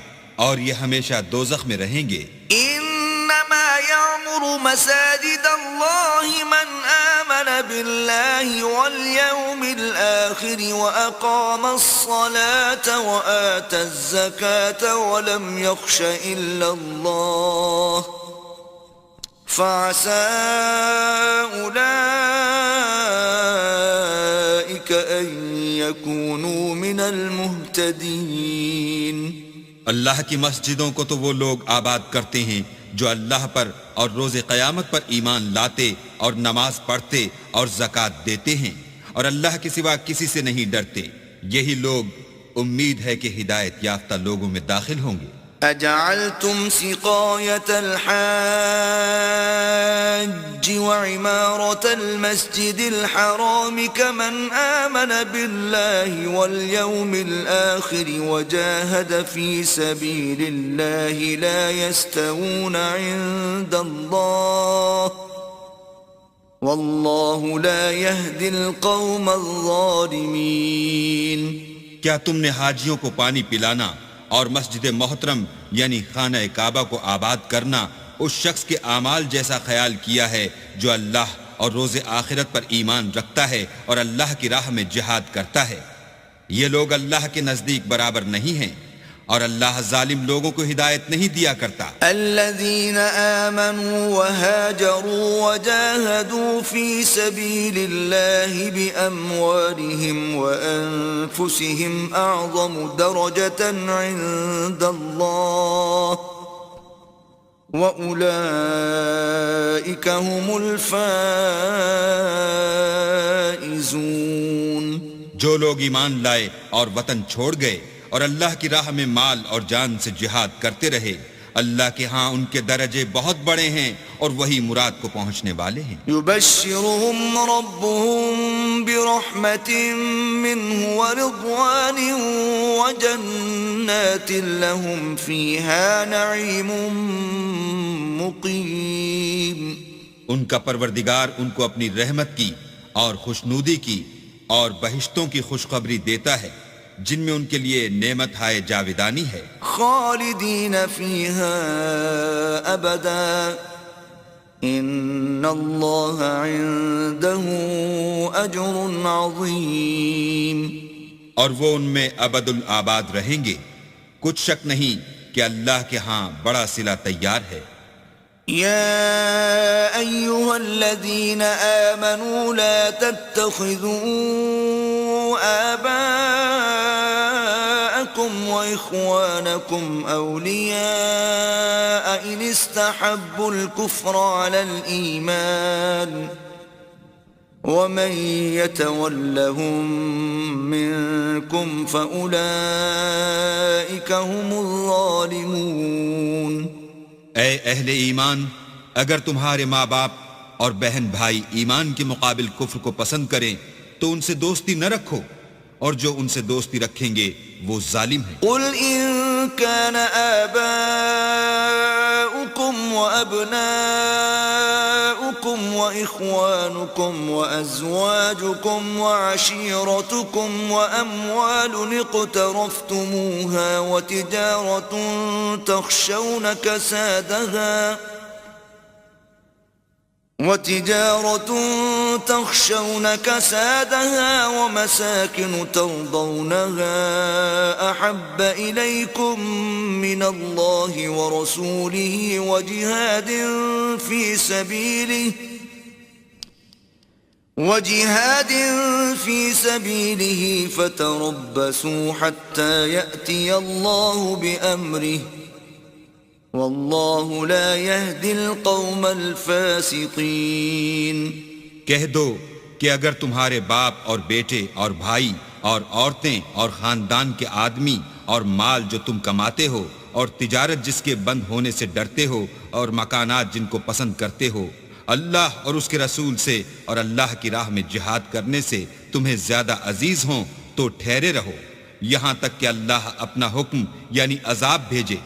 B: اور یہ ہمیشہ دوزخ میں رہیں گے.
A: انما يعمر مساجد الله من آمن بالله واليوم الآخر وأقام الصلاة وآتى الزكاة ولم يخش إلا الله فعسى أولئك أن يكونوا من المهتدين.
B: اللہ کی مسجدوں کو تو وہ لوگ آباد کرتے ہیں جو اللہ پر اور روز قیامت پر ایمان لاتے اور نماز پڑھتے اور زکوٰۃ دیتے ہیں، اور اللہ کے سوا کسی سے نہیں ڈرتے. یہی لوگ امید ہے کہ ہدایت یافتہ لوگوں میں داخل ہوں گے.
A: أجعلتم سقاية الحاج وعمارة المسجد الحرام كمن آمن بالله واليوم الآخر وجاهد في سبيل الله لا يستوون عند الله والله لا يهدي القوم الظالمين.
B: کیا تم نے حاجیوں کو پانی پلانا اور مسجد محترم یعنی خانہ کعبہ کو آباد کرنا اس شخص کے اعمال جیسا خیال کیا ہے جو اللہ اور روز آخرت پر ایمان رکھتا ہے اور اللہ کی راہ میں جہاد کرتا ہے؟ یہ لوگ اللہ کے نزدیک برابر نہیں ہیں، اور اللہ ظالم لوگوں کو ہدایت نہیں دیا کرتا.
A: الذين آمنوا وهاجروا وجاهدوا في سبيل الله بأموالهم وأنفسهم أعظم درجة عند الله وأولئك هم الفائزون.
B: جو لوگ ایمان لائے اور وطن چھوڑ گئے اور اللہ کی راہ میں مال اور جان سے جہاد کرتے رہے، اللہ کے ہاں ان کے درجے بہت بڑے ہیں اور وہی مراد کو پہنچنے والے ہیں.
A: يبشرهم ربهم برحمة منه ورضوان وجنات لهم فيها نعيم مقيم.
B: ان کا پروردگار ان کو اپنی رحمت کی اور خوشنودی کی اور بہشتوں کی خوشخبری دیتا ہے جن میں ان کے لیے نعمت ہائے جاویدانی ہے،
A: خالدین فیہا ابدا ان اللہ عنده اجر عظیم،
B: اور وہ ان میں ابد الآباد رہیں گے، کچھ شک نہیں کہ اللہ کے ہاں بڑا صلہ تیار ہے۔
A: يا أيها الذين آمنوا لا تتخذوا آباءكم وإخوانكم أولياء إن استحبوا الكفر على الإيمان ومن يتولهم منكم فأولئك هم الظالمون۔
B: اے اہل ایمان، اگر تمہارے ماں باپ اور بہن بھائی ایمان کے مقابل کفر کو پسند کریں تو ان سے دوستی نہ رکھو، اور جو ان سے دوستی رکھیں گے وہ ظالم ہیں۔
A: قل ان كان آباؤكم وأبناؤكم وإخوانكم وأزواجكم وعشيرتكم وأموال اقترفتموها وتجارة تخشون كسادها ومساكن ترضونها أحب إليكم من الله ورسوله وجهاد في سبيله فتربصوا حتى يأتي الله بأمره واللہ لا يهدی القوم الفاسقین۔
B: کہہ دو کہ اگر تمہارے باپ اور بیٹے اور بھائی اور عورتیں اور خاندان کے آدمی اور مال جو تم کماتے ہو اور تجارت جس کے بند ہونے سے ڈرتے ہو اور مکانات جن کو پسند کرتے ہو اللہ اور اس کے رسول سے اور اللہ کی راہ میں جہاد کرنے سے تمہیں زیادہ عزیز ہوں تو ٹھہرے رہو یہاں تک کہ اللہ اپنا حکم یعنی عذاب بھیجے،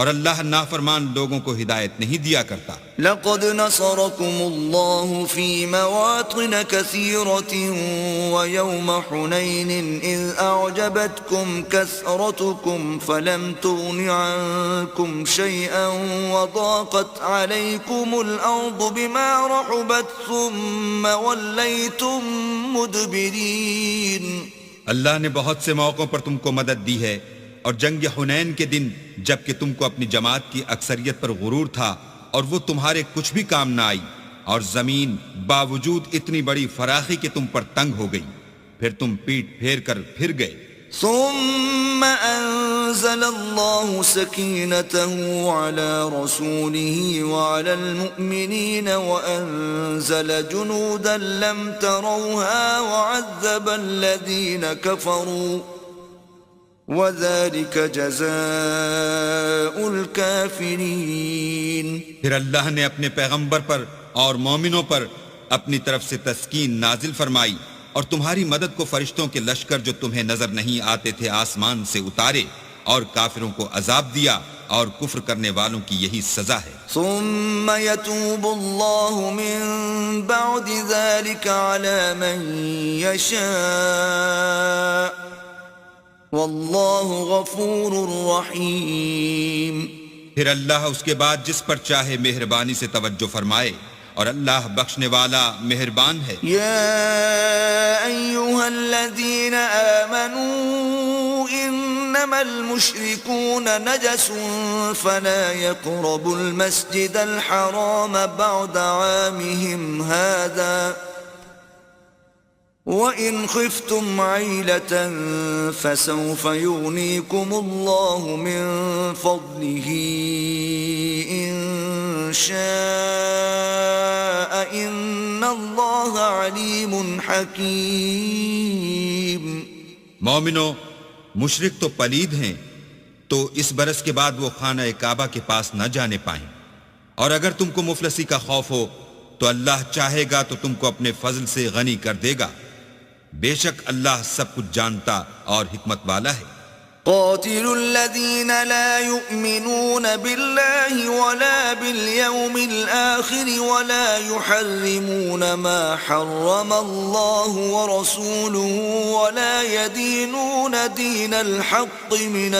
B: اور اللہ نافرمان لوگوں کو ہدایت نہیں دیا کرتا۔
A: لقد نصركم الله في مواطن كثيرة ويوم حنين إذ أعجبتكم كثرتكم فلم تغن عنكم شيئا وضاقت عليكم الأرض بما رحبت ثم وليتم مدبرين۔
B: اللہ نے بہت سے موقعوں پر تم کو مدد دی ہے، اور جنگ حنین کے دن جب کہ تم کو اپنی جماعت کی اکثریت پر غرور تھا اور وہ تمہارے کچھ بھی کام نہ آئی، اور زمین باوجود اتنی بڑی فراخی کہ تم پر تنگ ہو گئی، پھر تم پیٹ پھیر کر پھر گئے۔
A: ثم انزل الله سكينته على رسوله وعلى المؤمنين وانزل جنودا لم تروها وعذب الذين كفروا وَذَلِكَ جَزَاءُ الْكَافِرِينَ۔
B: پھر اللہ نے اپنے پیغمبر پر اور مومنوں پر اپنی طرف سے تسکین نازل فرمائی اور تمہاری مدد کو فرشتوں کے لشکر جو تمہیں نظر نہیں آتے تھے آسمان سے اتارے، اور کافروں کو عذاب دیا، اور کفر کرنے والوں کی یہی سزا ہے۔
A: ثم يتوب الله من بعد ذلك على من يشاء واللہ غفور رحیم۔
B: پھر اللہ اس کے بعد جس پر چاہے مہربانی سے توجہ فرمائے، اور اللہ بخشنے والا مہربان ہے۔
A: یا ایہا الذین آمنوا انما المشرکون نجس فلا يقربوا المسجد الحرام بعد عامهم هذا وَإِنْ خِفْتُمْ عَيْلَةً فَسَوْفَ يُغْنِيكُمُ اللَّهُ مِنْ فَضْلِهِ إِنْ شَاءَ إِنَّ اللَّهَ عَلِيمٌ حَكِيمٌ۔
B: مومنو، مشرک تو پلید ہیں، تو اس برس کے بعد وہ خانہ کعبہ کے پاس نہ جانے پائیں، اور اگر تم کو مفلسی کا خوف ہو تو اللہ چاہے گا تو تم کو اپنے فضل سے غنی کر دے گا، بے شک اللہ سب کچھ جانتا اور حکمت والا ہے۔
A: قاتلوا الذين لا يؤمنون بالله ولا باليوم الآخر ولا يحرمون ما حرم الله ورسوله ولا يدينون دين الحق من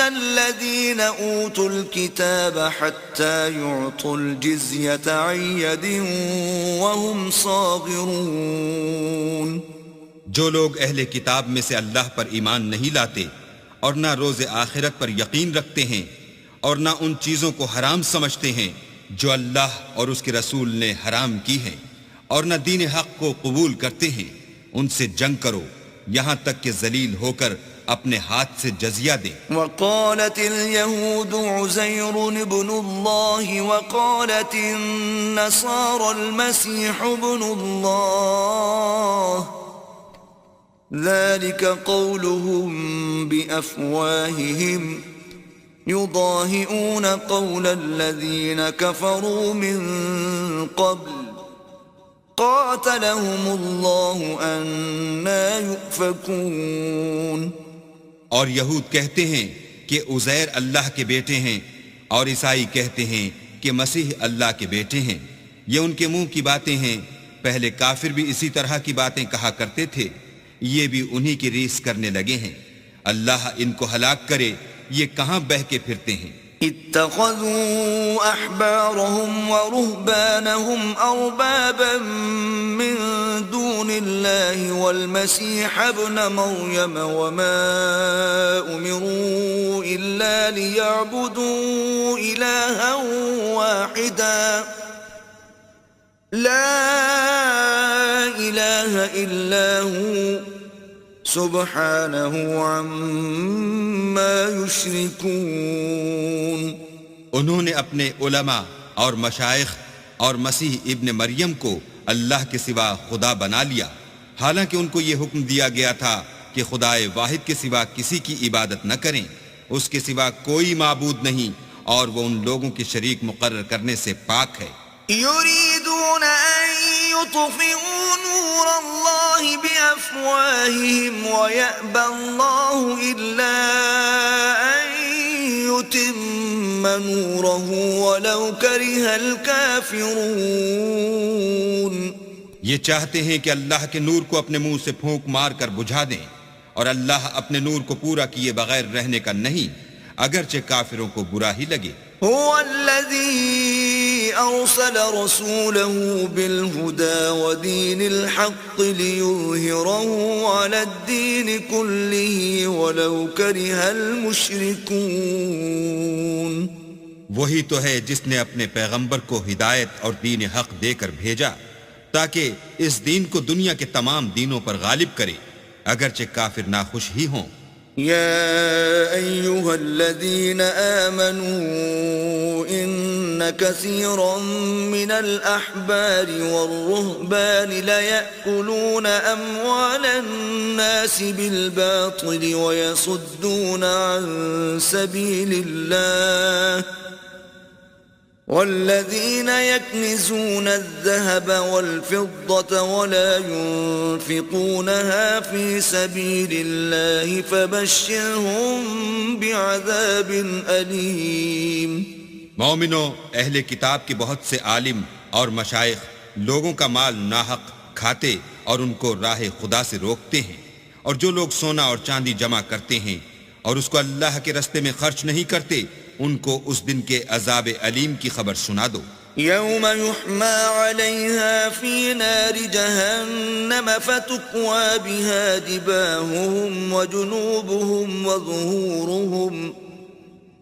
A: الذين أوتوا الكتاب حتى يعطوا الجزية عن يد وهم صاغرون.
B: جو لوگ اہل کتاب میں سے اللہ پر ایمان نہیں لاتے اور نہ روز آخرت پر یقین رکھتے ہیں اور نہ ان چیزوں کو حرام سمجھتے ہیں جو اللہ اور اس کے رسول نے حرام کی ہیں اور نہ دین حق کو قبول کرتے ہیں، ان سے جنگ کرو یہاں تک کہ ذلیل ہو کر اپنے ہاتھ سے جزیہ دیں.
A: وقالت اليهود عزير ابن الله وقالت النصارى المسيح ابن الله ذلك قولهم بأفواههم يضاهئون قول الذين كفروا من قبل قاتلهم الله أنا يؤفكون.
B: اور یہود کہتے ہیں کہ عزیر اللہ کے بیٹے ہیں اور عیسائی کہتے ہیں کہ مسیح اللہ کے بیٹے ہیں. یہ ان کے منہ کی باتیں ہیں، پہلے کافر بھی اسی طرح کی باتیں کہا کرتے تھے، یہ بھی انہی کی ریس کرنے لگے ہیں. اللہ ان کو ہلاک کرے، یہ کہاں بہہ کے پھرتے ہیں.
A: اتخذوا احبارهم ورهبانهم اربابا من دون الله والمسيح ابن مريم وما امروا الا ليعبدوا الها واحدا لا اله الا هو سبحانه عما يشركون.
B: انہوں نے اپنے علماء اور مشائخ اور مسیح ابن مریم کو اللہ کے سوا خدا بنا لیا، حالانکہ ان کو یہ حکم دیا گیا تھا کہ خدائے واحد کے سوا کسی کی عبادت نہ کریں، اس کے سوا کوئی معبود نہیں اور وہ ان لوگوں کے شریک مقرر کرنے سے پاک ہے.
A: يريدون أن يطفئوا نور الله بأفواههم ويأبى الله إلا أن يتم نوره ولو كره الكافرون.
B: یہ چاہتے ہیں کہ اللہ کے نور کو اپنے منہ سے پھونک مار کر بجھا دیں، اور اللہ اپنے نور کو پورا کیے بغیر رہنے کا نہیں، اگرچہ کافروں کو برا ہی لگے.
A: هو الذي أرسل رسوله بالهدى ودين الحق ليظهره على الدين كله ولو كره المشركون.
B: وہی تو ہے جس نے اپنے پیغمبر کو ہدایت اور دین حق دے کر بھیجا تاکہ اس دین کو دنیا کے تمام دینوں پر غالب کرے، اگرچہ کافر ناخوش ہی ہوں.
A: يا أيها الذين آمنوا إن كثيرا من الأحبار والرهبان ليأكلون أموال الناس بالباطل ويصدون عن سبيل الله والذين يكنزون الذهب والفضة ولا ينفقونها في سبيل الله فبشرهم بعذاب أليم.
B: مومنو، اہل کتاب کے بہت سے عالم اور مشائخ لوگوں کا مال ناحق کھاتے اور ان کو راہ خدا سے روکتے ہیں، اور جو لوگ سونا اور چاندی جمع کرتے ہیں اور اس کو اللہ کے رستے میں خرچ نہیں کرتے، ان کو اس دن کے عذاب علیم کی خبر سنا دو.
A: يوم يحمى عليها في نار جهنم فتكوى بها جباههم وجنوبهم وظهورهم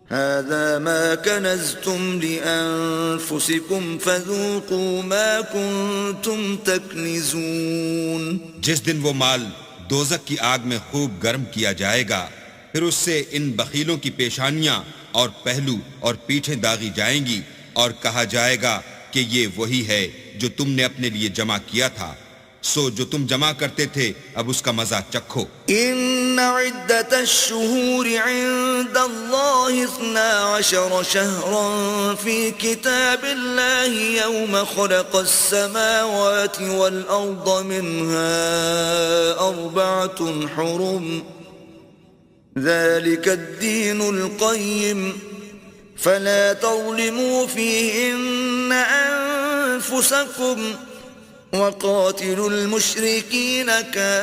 A: هذا ما كنزتم لأنفسكم فذوقوا ما كنتم تكنزون.
B: جس دن وہ مال دوزخ کی آگ میں خوب گرم کیا جائے گا، پھر اس سے ان بخیلوں کی پیشانیاں اور پہلو اور پیٹھیں داغی جائیں گی اور کہا جائے گا کہ یہ وہی ہے جو تم نے اپنے لیے جمع کیا تھا، سو جو تم جمع کرتے تھے اب اس کا مزہ چکھو.
A: إن عدة الشهور عند الله 12 شهرا في كتاب الله يوم خلق السماوات والأرض منها 4 حرم ذلك الدين القيم فلا تظلموا فيهن أنفسكم وقاتلوا المشركين كافة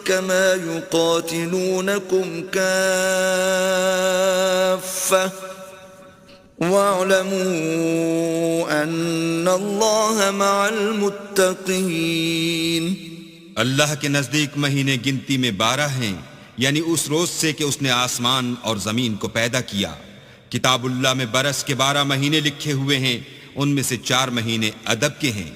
A: كما يقاتلونكم كافة واعلموا أن الله مع المتقين.
B: اللہ کے نزدیک مہینے گنتی میں 12 ہیں، یعنی اس روز سے کہ اس نے آسمان اور زمین کو پیدا کیا. کتاب اللہ میں برس کے 12 مہینے لکھے ہوئے ہیں، ان میں سے 4 مہینے ادب کے ہیں.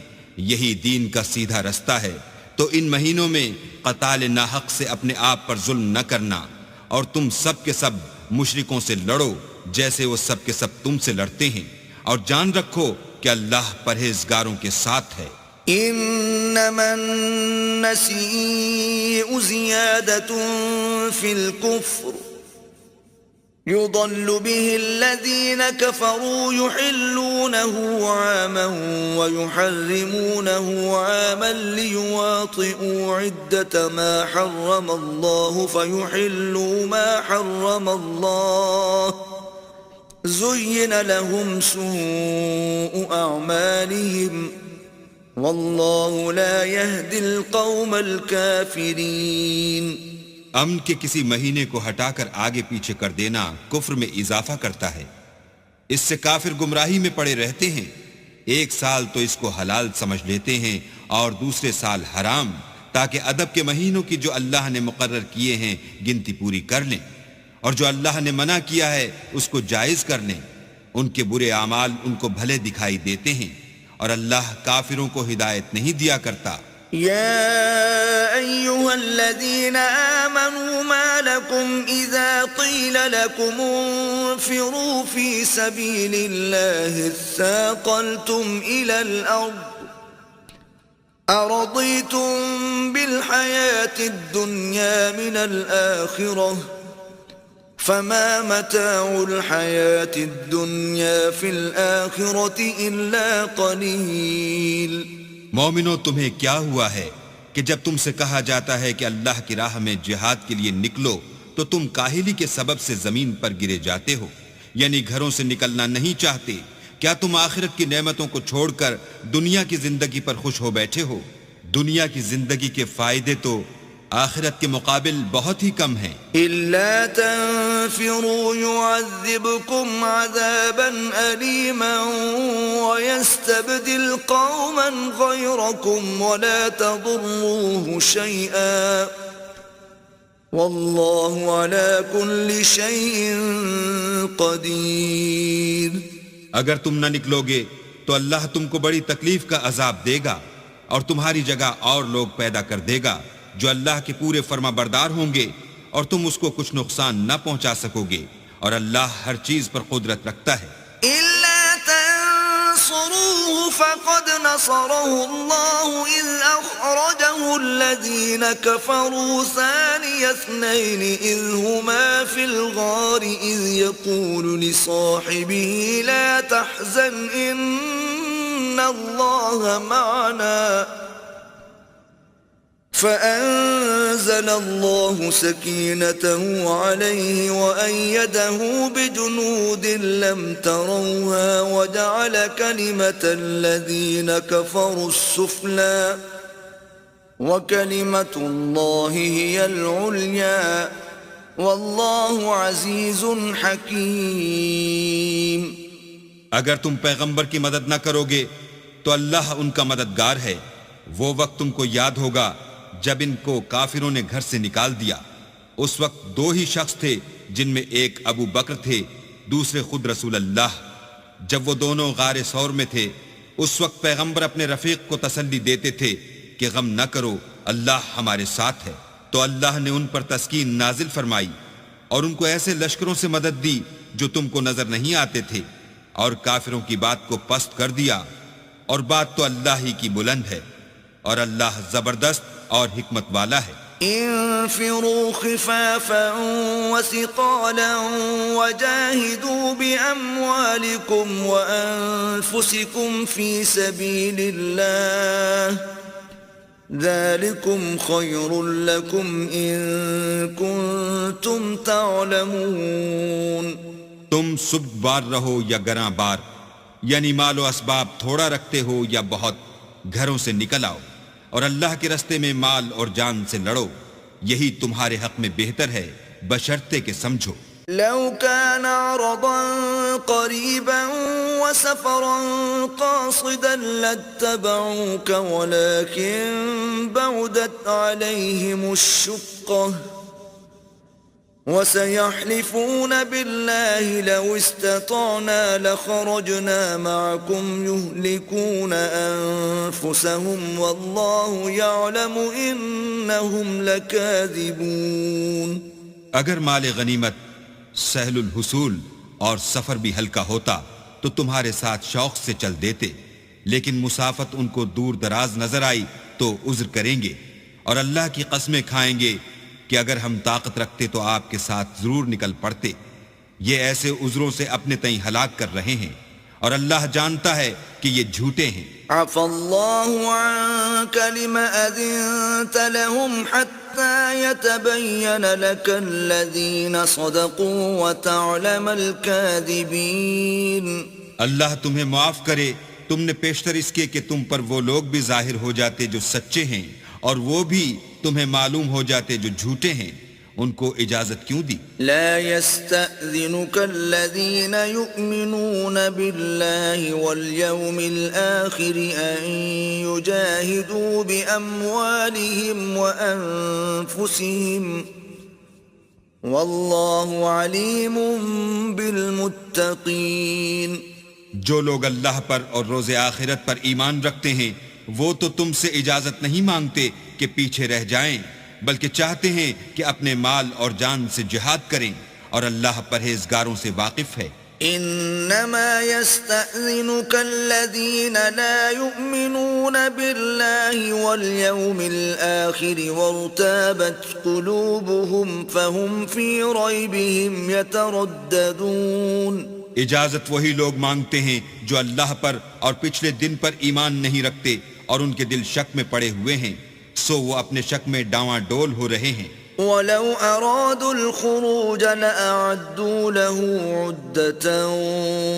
B: یہی دین کا سیدھا رستہ ہے. تو ان مہینوں میں قتال ناحق سے اپنے آپ پر ظلم نہ کرنا، اور تم سب کے سب مشرکوں سے لڑو جیسے وہ سب کے سب تم سے لڑتے ہیں، اور جان رکھو کہ اللہ پرہیزگاروں کے ساتھ ہے.
A: إنما النسيء زيادة في الكفر يضل به الذين كفروا يحلونه عاما ويحرمونه عاما ليواطئوا عدة ما حرم الله فيحلوا ما حرم الله زين لهم سوء أعمالهم واللہ لا يهدي القوم الكافرین.
B: امن کے کسی مہینے کو ہٹا کر آگے پیچھے کر دینا کفر میں اضافہ کرتا ہے. اس سے کافر گمراہی میں پڑے رہتے ہیں. ایک سال تو اس کو حلال سمجھ لیتے ہیں اور دوسرے سال حرام، تاکہ ادب کے مہینوں کی جو اللہ نے مقرر کیے ہیں گنتی پوری کر لیں، اور جو اللہ نے منع کیا ہے اس کو جائز کر لیں. ان کے برے اعمال ان کو بھلے دکھائی دیتے ہیں، اور اللہ کافروں کو ہدایت نہیں دیا کرتا.
A: یا ایہا الذین آمنوا ما لکم اذا قیل لکم انفروا فی سبیل اللہ اثاقلتم الى الارض ارضیتم بالحیاة الدنیا من الآخرة فما متاع الحیاة الدنیا فی الآخرة الا قلیل.
B: مومنو تمہیں کیا ہوا ہے کہ جب تم سے کہا جاتا ہے کہ اللہ کی راہ میں جہاد کے لیے نکلو تو تم کاہلی کے سبب سے زمین پر گرے جاتے ہو، یعنی گھروں سے نکلنا نہیں چاہتے. کیا تم آخرت کی نعمتوں کو چھوڑ کر دنیا کی زندگی پر خوش ہو بیٹھے ہو؟ دنیا کی زندگی کے فائدے تو آخرت کے مقابل بہت ہی کم ہیں.
A: إلا تنفروا يعذبكم عذابا أليما ويستبدل قوما غيركم ولا تضروه شيئا والله على كل شيء قدير.
B: اگر تم نہ نکلو گے تو اللہ تم کو بڑی تکلیف کا عذاب دے گا اور تمہاری جگہ اور لوگ پیدا کر دے گا جو اللہ کے پورے فرما بردار ہوں گے، اور تم اس کو کچھ نقصان نہ پہنچا سکو گے، اور اللہ ہر چیز پر قدرت رکھتا ہے.
A: إلا تنصروه فقد نصره الله إذ أخرجه الذين كفروا ثاني اثنين إذ هما في الغار إذ يقول لصاحبه لا تحزن إن الله معنا فأنزل الله سكينته عليه وأيده بجنود لم تروها وجعل كلمة الذين كفروا السفلى وكلمة الله هي العليا والله عزيز حكيم.
B: اگر تم پیغمبر کی مدد نہ کرو گے تو اللہ ان کا مددگار ہے. وہ وقت تم کو یاد ہوگا جب ان کو کافروں نے گھر سے نکال دیا. اس وقت 2 ہی شخص تھے، جن میں ایک ابو بکر تھے، دوسرے خود رسول اللہ. جب وہ دونوں غار ثور میں تھے اس وقت پیغمبر اپنے رفیق کو تسلی دیتے تھے کہ غم نہ کرو، اللہ ہمارے ساتھ ہے. تو اللہ نے ان پر تسکین نازل فرمائی اور ان کو ایسے لشکروں سے مدد دی جو تم کو نظر نہیں آتے تھے، اور کافروں کی بات کو پست کر دیا. اور بات تو اللہ ہی کی بلند ہے اور اللہ زبردست اور حکمت والا ہے.
A: انفروا خفافا وثقالا وجاهدوا بأموالكم وأنفسكم في سبيل الله ذلكم خير لكم إن كنتم تعلمون.
B: تم سبک بار رہو یا گراں بار، یعنی مال و اسباب تھوڑا رکھتے ہو یا بہت، گھروں سے نکل آؤ اور اللہ کے رستے میں مال اور جان سے لڑو، یہی تمہارے حق میں بہتر ہے بشرطے کہ سمجھو.
A: لو كان عرضا قريبا وسفرا قاصدا لاتبعوك ولكن بعدت عليهم الشقة وسيحلفون بالله لو استطعنا لخرجنا معكم يهلكون أنفسهم والله يعلم إنهم لكاذبون.
B: اگر مال غنیمت سہل الحصول اور سفر بھی ہلکا ہوتا تو تمہارے ساتھ شوق سے چل دیتے، لیکن مسافت ان کو دور دراز نظر آئی تو عذر کریں گے، اور اللہ کی قسمیں کھائیں گے کہ اگر ہم طاقت رکھتے تو آپ کے ساتھ ضرور نکل پڑتے. یہ ایسے عذروں سے اپنے تئیں ہلاک کر رہے ہیں اور اللہ جانتا ہے کہ یہ جھوٹے ہیں.
A: عفى الله عنك لم أذنت لهم حتى يتبين لك الذين صدقوا وتعلم الكاذبين.
B: اللہ تمہیں معاف کرے، تم نے پیشتر اس کے کہ تم پر وہ لوگ بھی ظاہر ہو جاتے جو سچے ہیں اور وہ بھی تمہیں معلوم ہو جاتے جو جھوٹے ہیں. ان کو اجازت کیوں دی؟
A: لا يستأذنك الذين يؤمنون بالله واليوم الآخر أن يجاهدوا بأموالهم وأنفسهم والله عليم بالمتقين.
B: جو لوگ اللہ پر اور روز آخرت پر ایمان رکھتے ہیں وہ تو تم سے اجازت نہیں مانگتے کہ پیچھے رہ جائیں، بلکہ چاہتے ہیں کہ اپنے مال اور جان سے جہاد کریں، اور اللہ پرہیزگاروں سے واقف ہے.
A: انما يستأذنك الذين لا يؤمنون بالله واليوم الآخر وارتابت قلوبهم فهم في ريبهم يترددون.
B: اجازت وہی لوگ مانگتے ہیں جو اللہ پر اور پچھلے دن پر ایمان نہیں رکھتے اور ان کے دل شک میں پڑے ہوئے ہیں، سو وہ اپنے شک میں ڈاواں ڈول ہو رہے ہیں.
A: وَلَوْ أَرَادُوا الْخُرُوجَ لَأَعَدُّوا لَهُ عُدَّةً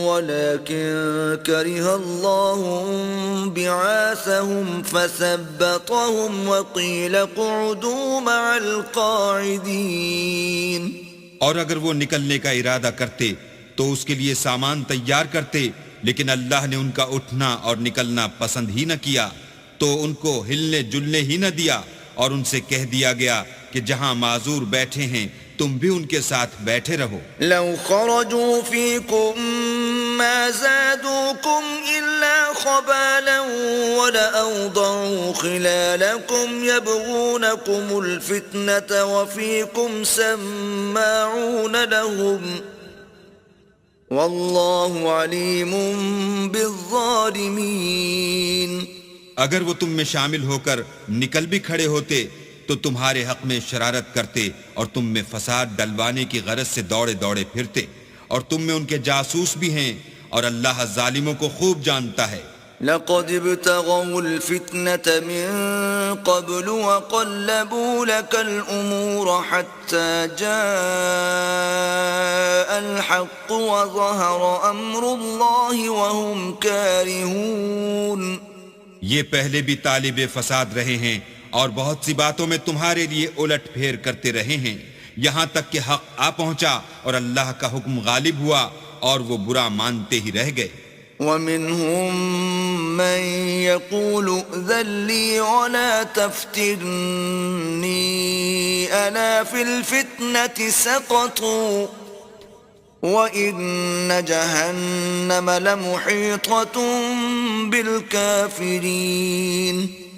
A: وَلَكِنْ كَرِهَ اللَّهُ بِعَاثَهُمْ فَثَبَّطَهُمْ وَقِيلَ اقْعُدُوا مَعَ الْقَاعِدِينَ.
B: اور اگر وہ نکلنے کا ارادہ کرتے تو اس کے لیے سامان تیار کرتے، لیکن اللہ نے ان کا اٹھنا اور نکلنا پسند ہی نہ کیا تو ان کو ہلنے جلنے ہی نہ دیا، اور ان سے کہہ دیا گیا کہ جہاں معذور بیٹھے ہیں تم بھی ان کے ساتھ بیٹھے رہو.
A: لو خرجوا فيكم ما زادوكم إلا خبالا ولأوضعوا خلالكم يبغونكم الفتنة وفيكم سماعون لهم واللہ علیم بالظالمین.
B: اگر وہ تم میں شامل ہو کر نکل بھی کھڑے ہوتے تو تمہارے حق میں شرارت کرتے اور تم میں فساد ڈلوانے کی غرض سے دوڑے دوڑے پھرتے، اور تم میں ان کے جاسوس بھی ہیں، اور اللہ ظالموں کو خوب جانتا ہے.
A: لقد ابتغوا الفتنة من قبل وقلبوا لك الأمور حتى جاء الحق وظهر أمر الله وهم كارهون.
B: یہ پہلے بھی طالب فساد رہے ہیں اور بہت سی باتوں میں تمہارے لیے الٹ پھیر کرتے رہے ہیں، یہاں تک کہ حق آ پہنچا اور اللہ کا حکم غالب ہوا اور وہ برا مانتے ہی رہ گئے.
A: وَمِنْهُمْ مَنْ يَقُولُ ائْذَنْ لِي وَلَا تَفْتِنِّي أَلَا فِي الْفِتْنَةِ سَقَطُوا وَإِنَّ جَهَنَّمَ لَمُحِيطَةٌ بِالْكَافِرِينَ.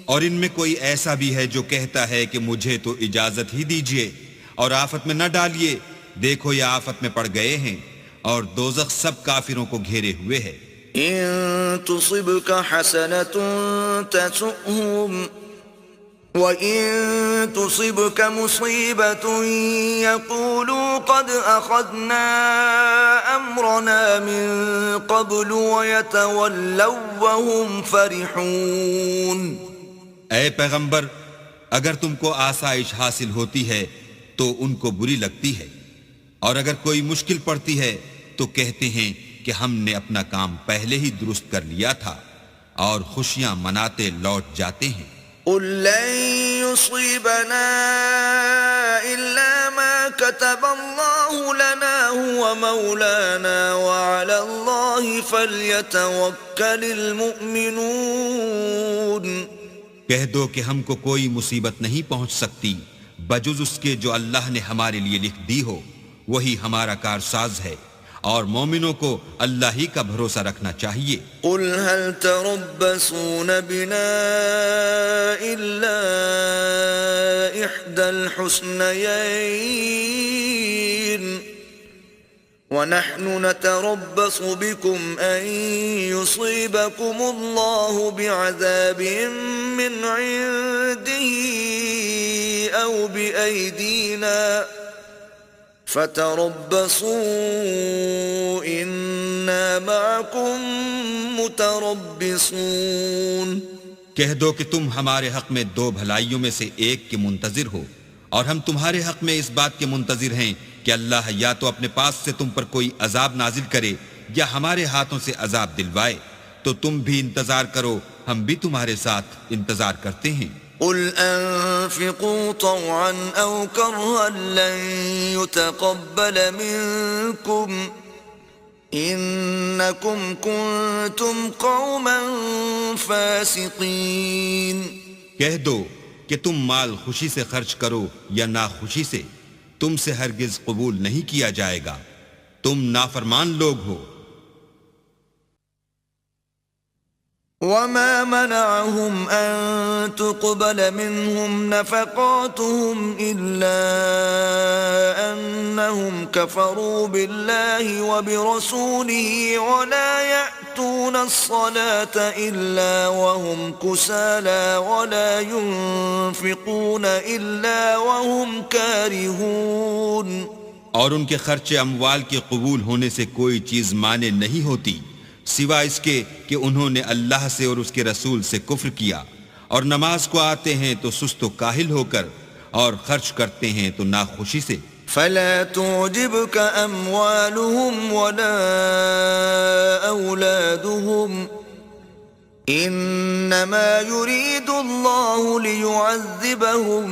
B: اور ان میں کوئی ایسا بھی ہے جو کہتا ہے کہ مجھے تو اجازت ہی دیجئے اور آفت میں نہ ڈالیے، دیکھو یہ آفت میں پڑ گئے ہیں اور دوزخ سب کافروں کو گھیرے ہوئے ہے.
A: إن تصبك حسنة تسؤهم وإن تصبك مصيبة يقولوا قد أخذنا أمرنا من قبل ويتولوا وهم فرحون.
B: اے پیغمبر، اگر تم کو آسائش حاصل ہوتی ہے تو ان کو بری لگتی ہے، اور اگر کوئی مشکل پڑتی ہے تو کہتے ہیں کہ ہم نے اپنا کام پہلے ہی درست کر لیا تھا، اور خوشیاں مناتے لوٹ جاتے ہیں.
A: قل لن يصيبنا إلا ما كتب الله لنا هو مولانا وعلى الله فليتوكل المؤمنون.
B: کہہ دو کہ ہم کو کوئی مصیبت نہیں پہنچ سکتی بجز اس کے جو اللہ نے ہمارے لیے لکھ دی ہو، وہی ہمارا کارساز ہے، اور مومنوں کو اللہ ہی کا بھروسہ رکھنا چاہیے.
A: قل هل تربصون بنا إلا إحدى الحسنيين ونحن نتربص بكم أن يصيبكم الله بعذاب من عنده أو بأيدينا فتربصوا إنا معكم متربصون.
B: کہہ دو کہ تم ہمارے حق میں دو بھلائیوں میں سے ایک کے منتظر ہو، اور ہم تمہارے حق میں اس بات کے منتظر ہیں کہ اللہ یا تو اپنے پاس سے تم پر کوئی عذاب نازل کرے یا ہمارے ہاتھوں سے عذاب دلوائے، تو تم بھی انتظار کرو، ہم بھی تمہارے ساتھ انتظار کرتے ہیں.
A: قل انفقوا طوعا او كرها لن يتقبل منكم انكم كنتم قوما فاسقين.
B: کہہ دو کہ تم مال خوشی سے خرچ کرو یا ناخوشی سے، تم سے ہرگز قبول نہیں کیا جائے گا، تم نافرمان لوگ ہو.
A: وما منعهم أن تقبل منهم نفقاتهم إلا أنهم كفروا بالله وبرسوله ولا يأتون الصلاة إلا وهم كسالى ولا ينفقون إلا وهم كارهون.
B: اور ان کے خرچ اموال کے قبول ہونے سے کوئی چیز مانے نہیں ہوتی سوائے اس کے کہ انہوں نے اللہ سے اور اس کے رسول سے کفر کیا، اور نماز کو آتے ہیں تو سست و کاہل ہو کر، اور خرچ کرتے ہیں تو ناخوشی سے.
A: فلا تعجبك أموالهم ولا أولادهم إنما يريد الله ليعذبهم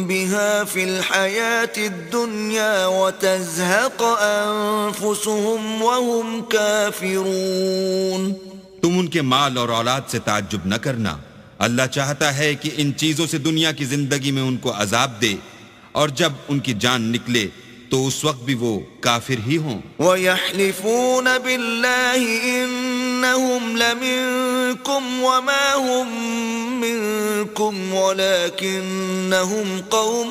A: بها في الحياة الدنيا وتزهق أنفسهم وهم كافرون.
B: تم ان کے مال اور اولاد سے تعجب نہ کرنا، اللہ چاہتا ہے کہ ان چیزوں سے دنیا کی زندگی میں ان کو عذاب دے، اور جب ان کی جان نکلے تو اس وقت بھی وہ کافر ہی ہوں.
A: وَيَحْلِفُونَ بِاللَّهِ إِنَّهُمْ لَمِنكُمْ وَمَا هُمْ مِنكُمْ وَلَكِنَّهُمْ قَوْمٌ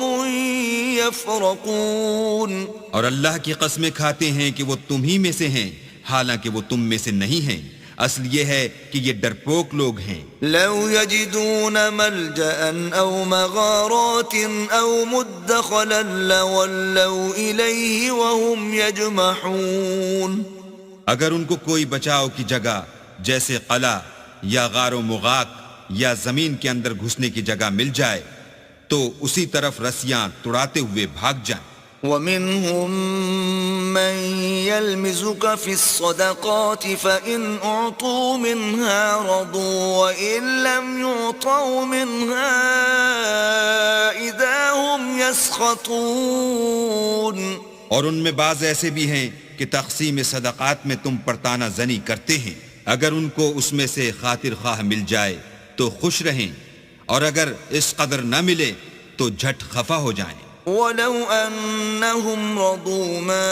A: يَفْرَقُونَ.
B: اور اللہ کی قسمیں کھاتے ہیں کہ وہ تم ہی میں سے ہیں، حالانکہ وہ تم میں سے نہیں ہیں، اصل یہ ہے کہ یہ ڈرپوک لوگ ہیں.
A: لو يجدون ملجأ أو مغارات أو مدخلا لولوا إليه وهم يجمحون.
B: اگر ان کو کوئی بچاؤ کی جگہ جیسے قلعہ یا غار و مغاق یا زمین کے اندر گھسنے کی جگہ مل جائے تو اسی طرف رسیاں تڑاتے ہوئے بھاگ جائیں.
A: ومنهم من يلمزك في الصدقات فإن أعطوا منها رضوا وإن لم يعطوا منها إذا هم يسخطون.
B: اور ان میں بعض ایسے بھی ہیں کہ تقسیم صدقات میں تم پر تانا زنی کرتے ہیں، اگر ان کو اس میں سے خاطر خواہ مل جائے تو خوش رہیں، اور اگر اس قدر نہ ملے تو جھٹ خفا ہو جائیں.
A: ولو أنهم رضوا ما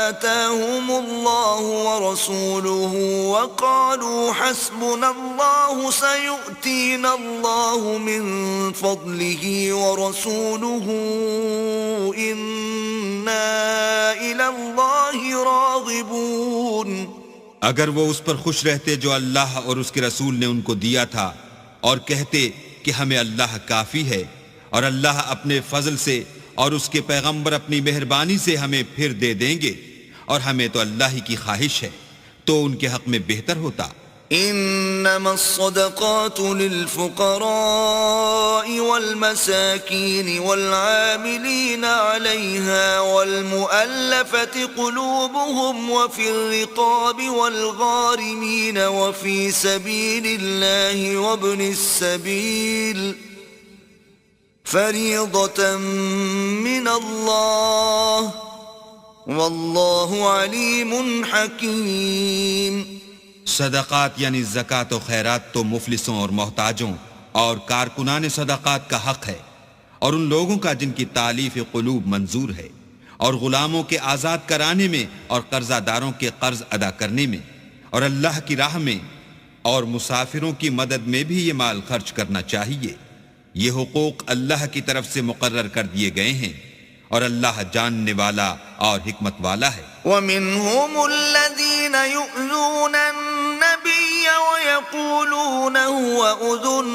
A: آتاهم الله ورسوله وقالوا حسبنا الله سيؤتينا الله من فضله ورسوله إنا إلى الله راغبون.
B: اگر وہ اس پر خوش رہتے جو اللہ اور اس کے رسول نے ان کو دیا تھا اور کہتے کہ ہمیں اللہ کافی ہے اور اللہ اپنے فضل سے اور اس کے پیغمبر اپنی مہربانی سے ہمیں پھر دے دیں گے اور ہمیں تو اللہ ہی کی خواہش ہے تو ان کے حق میں بہتر ہوتا۔
A: إنما الصدقات للفقراء والمساكين والعاملين عليها والمؤلفة قلوبهم وفي الرقاب والغارمين وفي سبيل الله وابن السبيل فريضة من الله والله عليم حكيم۔
B: صدقات یعنی زکوٰۃ و خیرات تو مفلسوں اور محتاجوں اور کارکنان صدقات کا حق ہے، اور ان لوگوں کا جن کی تالیف قلوب منظور ہے، اور غلاموں کے آزاد کرانے میں اور قرضہ داروں کے قرض ادا کرنے میں اور اللہ کی راہ میں اور مسافروں کی مدد میں بھی یہ مال خرچ کرنا چاہیے۔ یہ حقوق اللہ کی طرف سے مقرر کر دیے گئے ہیں اور اللہ جاننے والا اور حکمت والا ہے۔
A: وَمِنْهُمُ الَّذِينَ يُؤْذُونَ النَّبِيَّ وَيَقُولُونَ هُوَ أُذُنٌ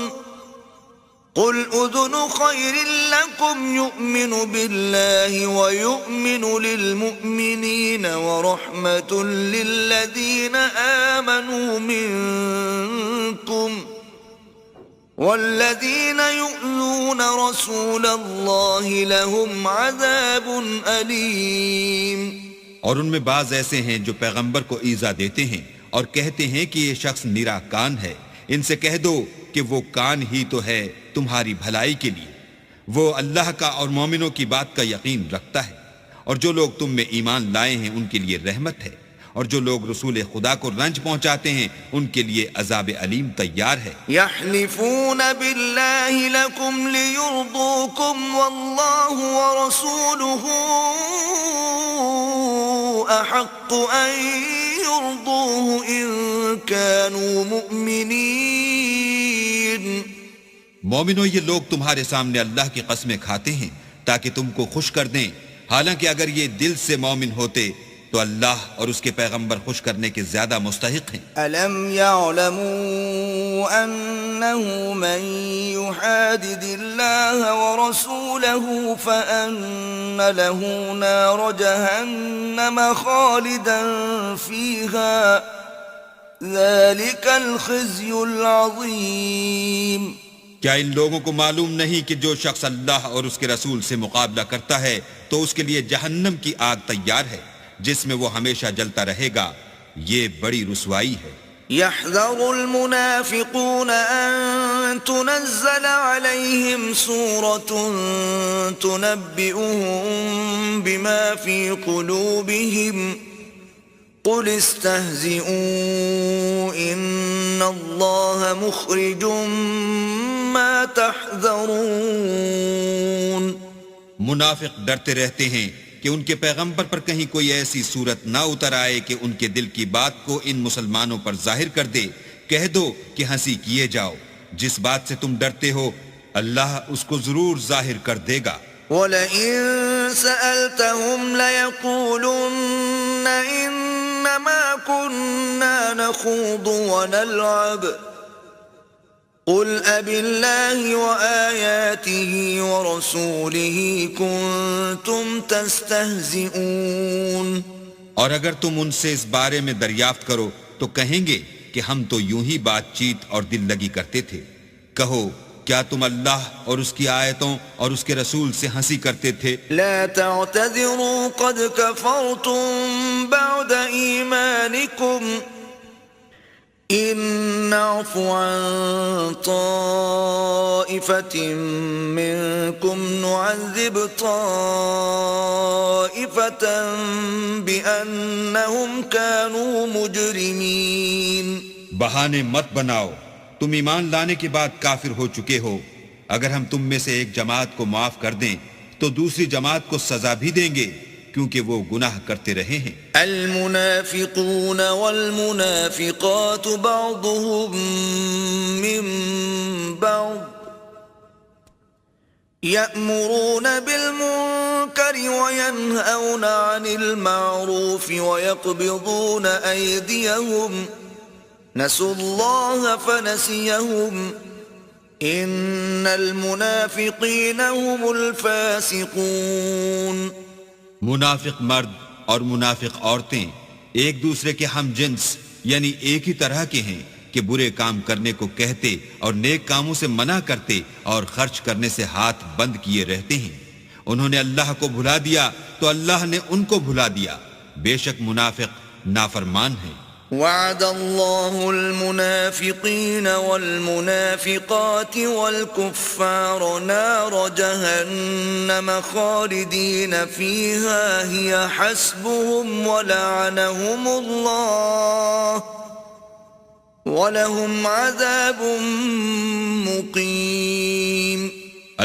A: قُلْ أُذُنُ خَيْرٍ لَكُمْ يُؤْمِنُ بِاللَّهِ وَيُؤْمِنُ لِلْمُؤْمِنِينَ وَرَحْمَةٌ لِلَّذِينَ آمَنُوا مِنْكُمْ والذین یؤذون رسول اللہ لهم عذاب علیم۔
B: اور ان میں بعض ایسے ہیں جو پیغمبر کو ایذا دیتے ہیں اور کہتے ہیں کہ یہ شخص نرا کان ہے۔ ان سے کہہ دو کہ وہ کان ہی تو ہے تمہاری بھلائی کے لیے، وہ اللہ کا اور مومنوں کی بات کا یقین رکھتا ہے، اور جو لوگ تم میں ایمان لائے ہیں ان کے لیے رحمت ہے، اور جو لوگ رسول خدا کو رنج پہنچاتے ہیں ان کے لیے عذاب علیم تیار ہے۔
A: یحلفون باللہ لکم لیرضوکم واللہ ورسولہ احق ان یرضوہ ان کانوا مؤمنین۔
B: مومنو، یہ لوگ تمہارے سامنے اللہ کی قسمیں کھاتے ہیں تاکہ تم کو خوش کر دیں، حالانکہ اگر یہ دل سے مومن ہوتے تو اللہ اور اس کے پیغمبر خوش کرنے کے زیادہ مستحق ہیں۔
A: أَلَمْ يَعْلَمُوا أَنَّهُ مَنْ يُحَادِدِ اللَّهَ وَرَسُولَهُ فَأَنَّ لَهُ نَارَ جَهَنَّمَ خَالِدًا فِيهَا ذَلِكَ الْخِزْيُ الْعَظِيمُ۔
B: کیا ان لوگوں کو معلوم نہیں کہ جو شخص اللہ اور اس کے رسول سے مقابلہ کرتا ہے تو اس کے لیے جہنم کی آگ تیار ہے جس میں وہ ہمیشہ جلتا رہے گا، یہ بڑی رسوائی ہے۔
A: يحذر المنافقون أن تنزل عليهم سورة تنبئهم بما في قلوبهم قل استهزئوا إن الله مخرج ما تحذرون۔
B: منافق ڈرتے رہتے ہیں کہ ان کے پیغمبر پر کہیں کوئی ایسی صورت نہ اتر آئے کہ ان کے دل کی بات کو ان مسلمانوں پر ظاہر کر دے۔ کہہ دو کہ ہنسی کیے جاؤ، جس بات سے تم ڈرتے ہو اللہ اس کو ضرور ظاہر کر دے گا۔
A: وَلَئِن سَأَلْتَهُمْ لَيَقُولُنَّ إِنَّمَا كُنَّا نَخُوضُ وَنَلْعَبُ قُلْ أَبِاللَّهِ وَآيَاتِهِ وَرَسُولِهِ كُنتُمْ تَسْتَهْزِئُونَ۔
B: اور اگر تم ان سے اس بارے میں دریافت کرو تو کہیں گے کہ ہم تو یوں ہی بات چیت اور دل لگی کرتے تھے۔ کہو کیا تم اللہ اور اس کی آیتوں اور اس کے رسول سے ہنسی کرتے تھے؟
A: لا تعتذروا قد كفرتم بعد ایمانکم ان نعف عن طائفة منكم نعذب طائفة بأنهم كانوا مجرمين۔
B: بہانے مت بناؤ، تم ایمان لانے کے بعد کافر ہو چکے ہو۔ اگر ہم تم میں سے ایک جماعت کو معاف کر دیں تو دوسری جماعت کو سزا بھی دیں گے کیونکہ وہ گناہ کرتے رہے ہیں۔
A: المنافقون والمنافقات بعضهم من بعض يأمرون بالمنكر وينهون عن المعروف ويقبضون أيديهم نسوا الله فنسيهم إن المنافقين هم الفاسقون.
B: منافق مرد اور منافق عورتیں ایک دوسرے کے ہم جنس یعنی ایک ہی طرح کے ہیں کہ برے کام کرنے کو کہتے اور نیک کاموں سے منع کرتے اور خرچ کرنے سے ہاتھ بند کیے رہتے ہیں. انہوں نے اللہ کو بھلا دیا تو اللہ نے ان کو بھلا دیا. بے شک منافق نافرمان ہیں.
A: وعد الله المنافقين والمنافقات والكفار نار جهنم خالدين فيها هي حسبهم ولعنهم الله وَلَهُمْ عَذَابٌ مُقِيمٌ.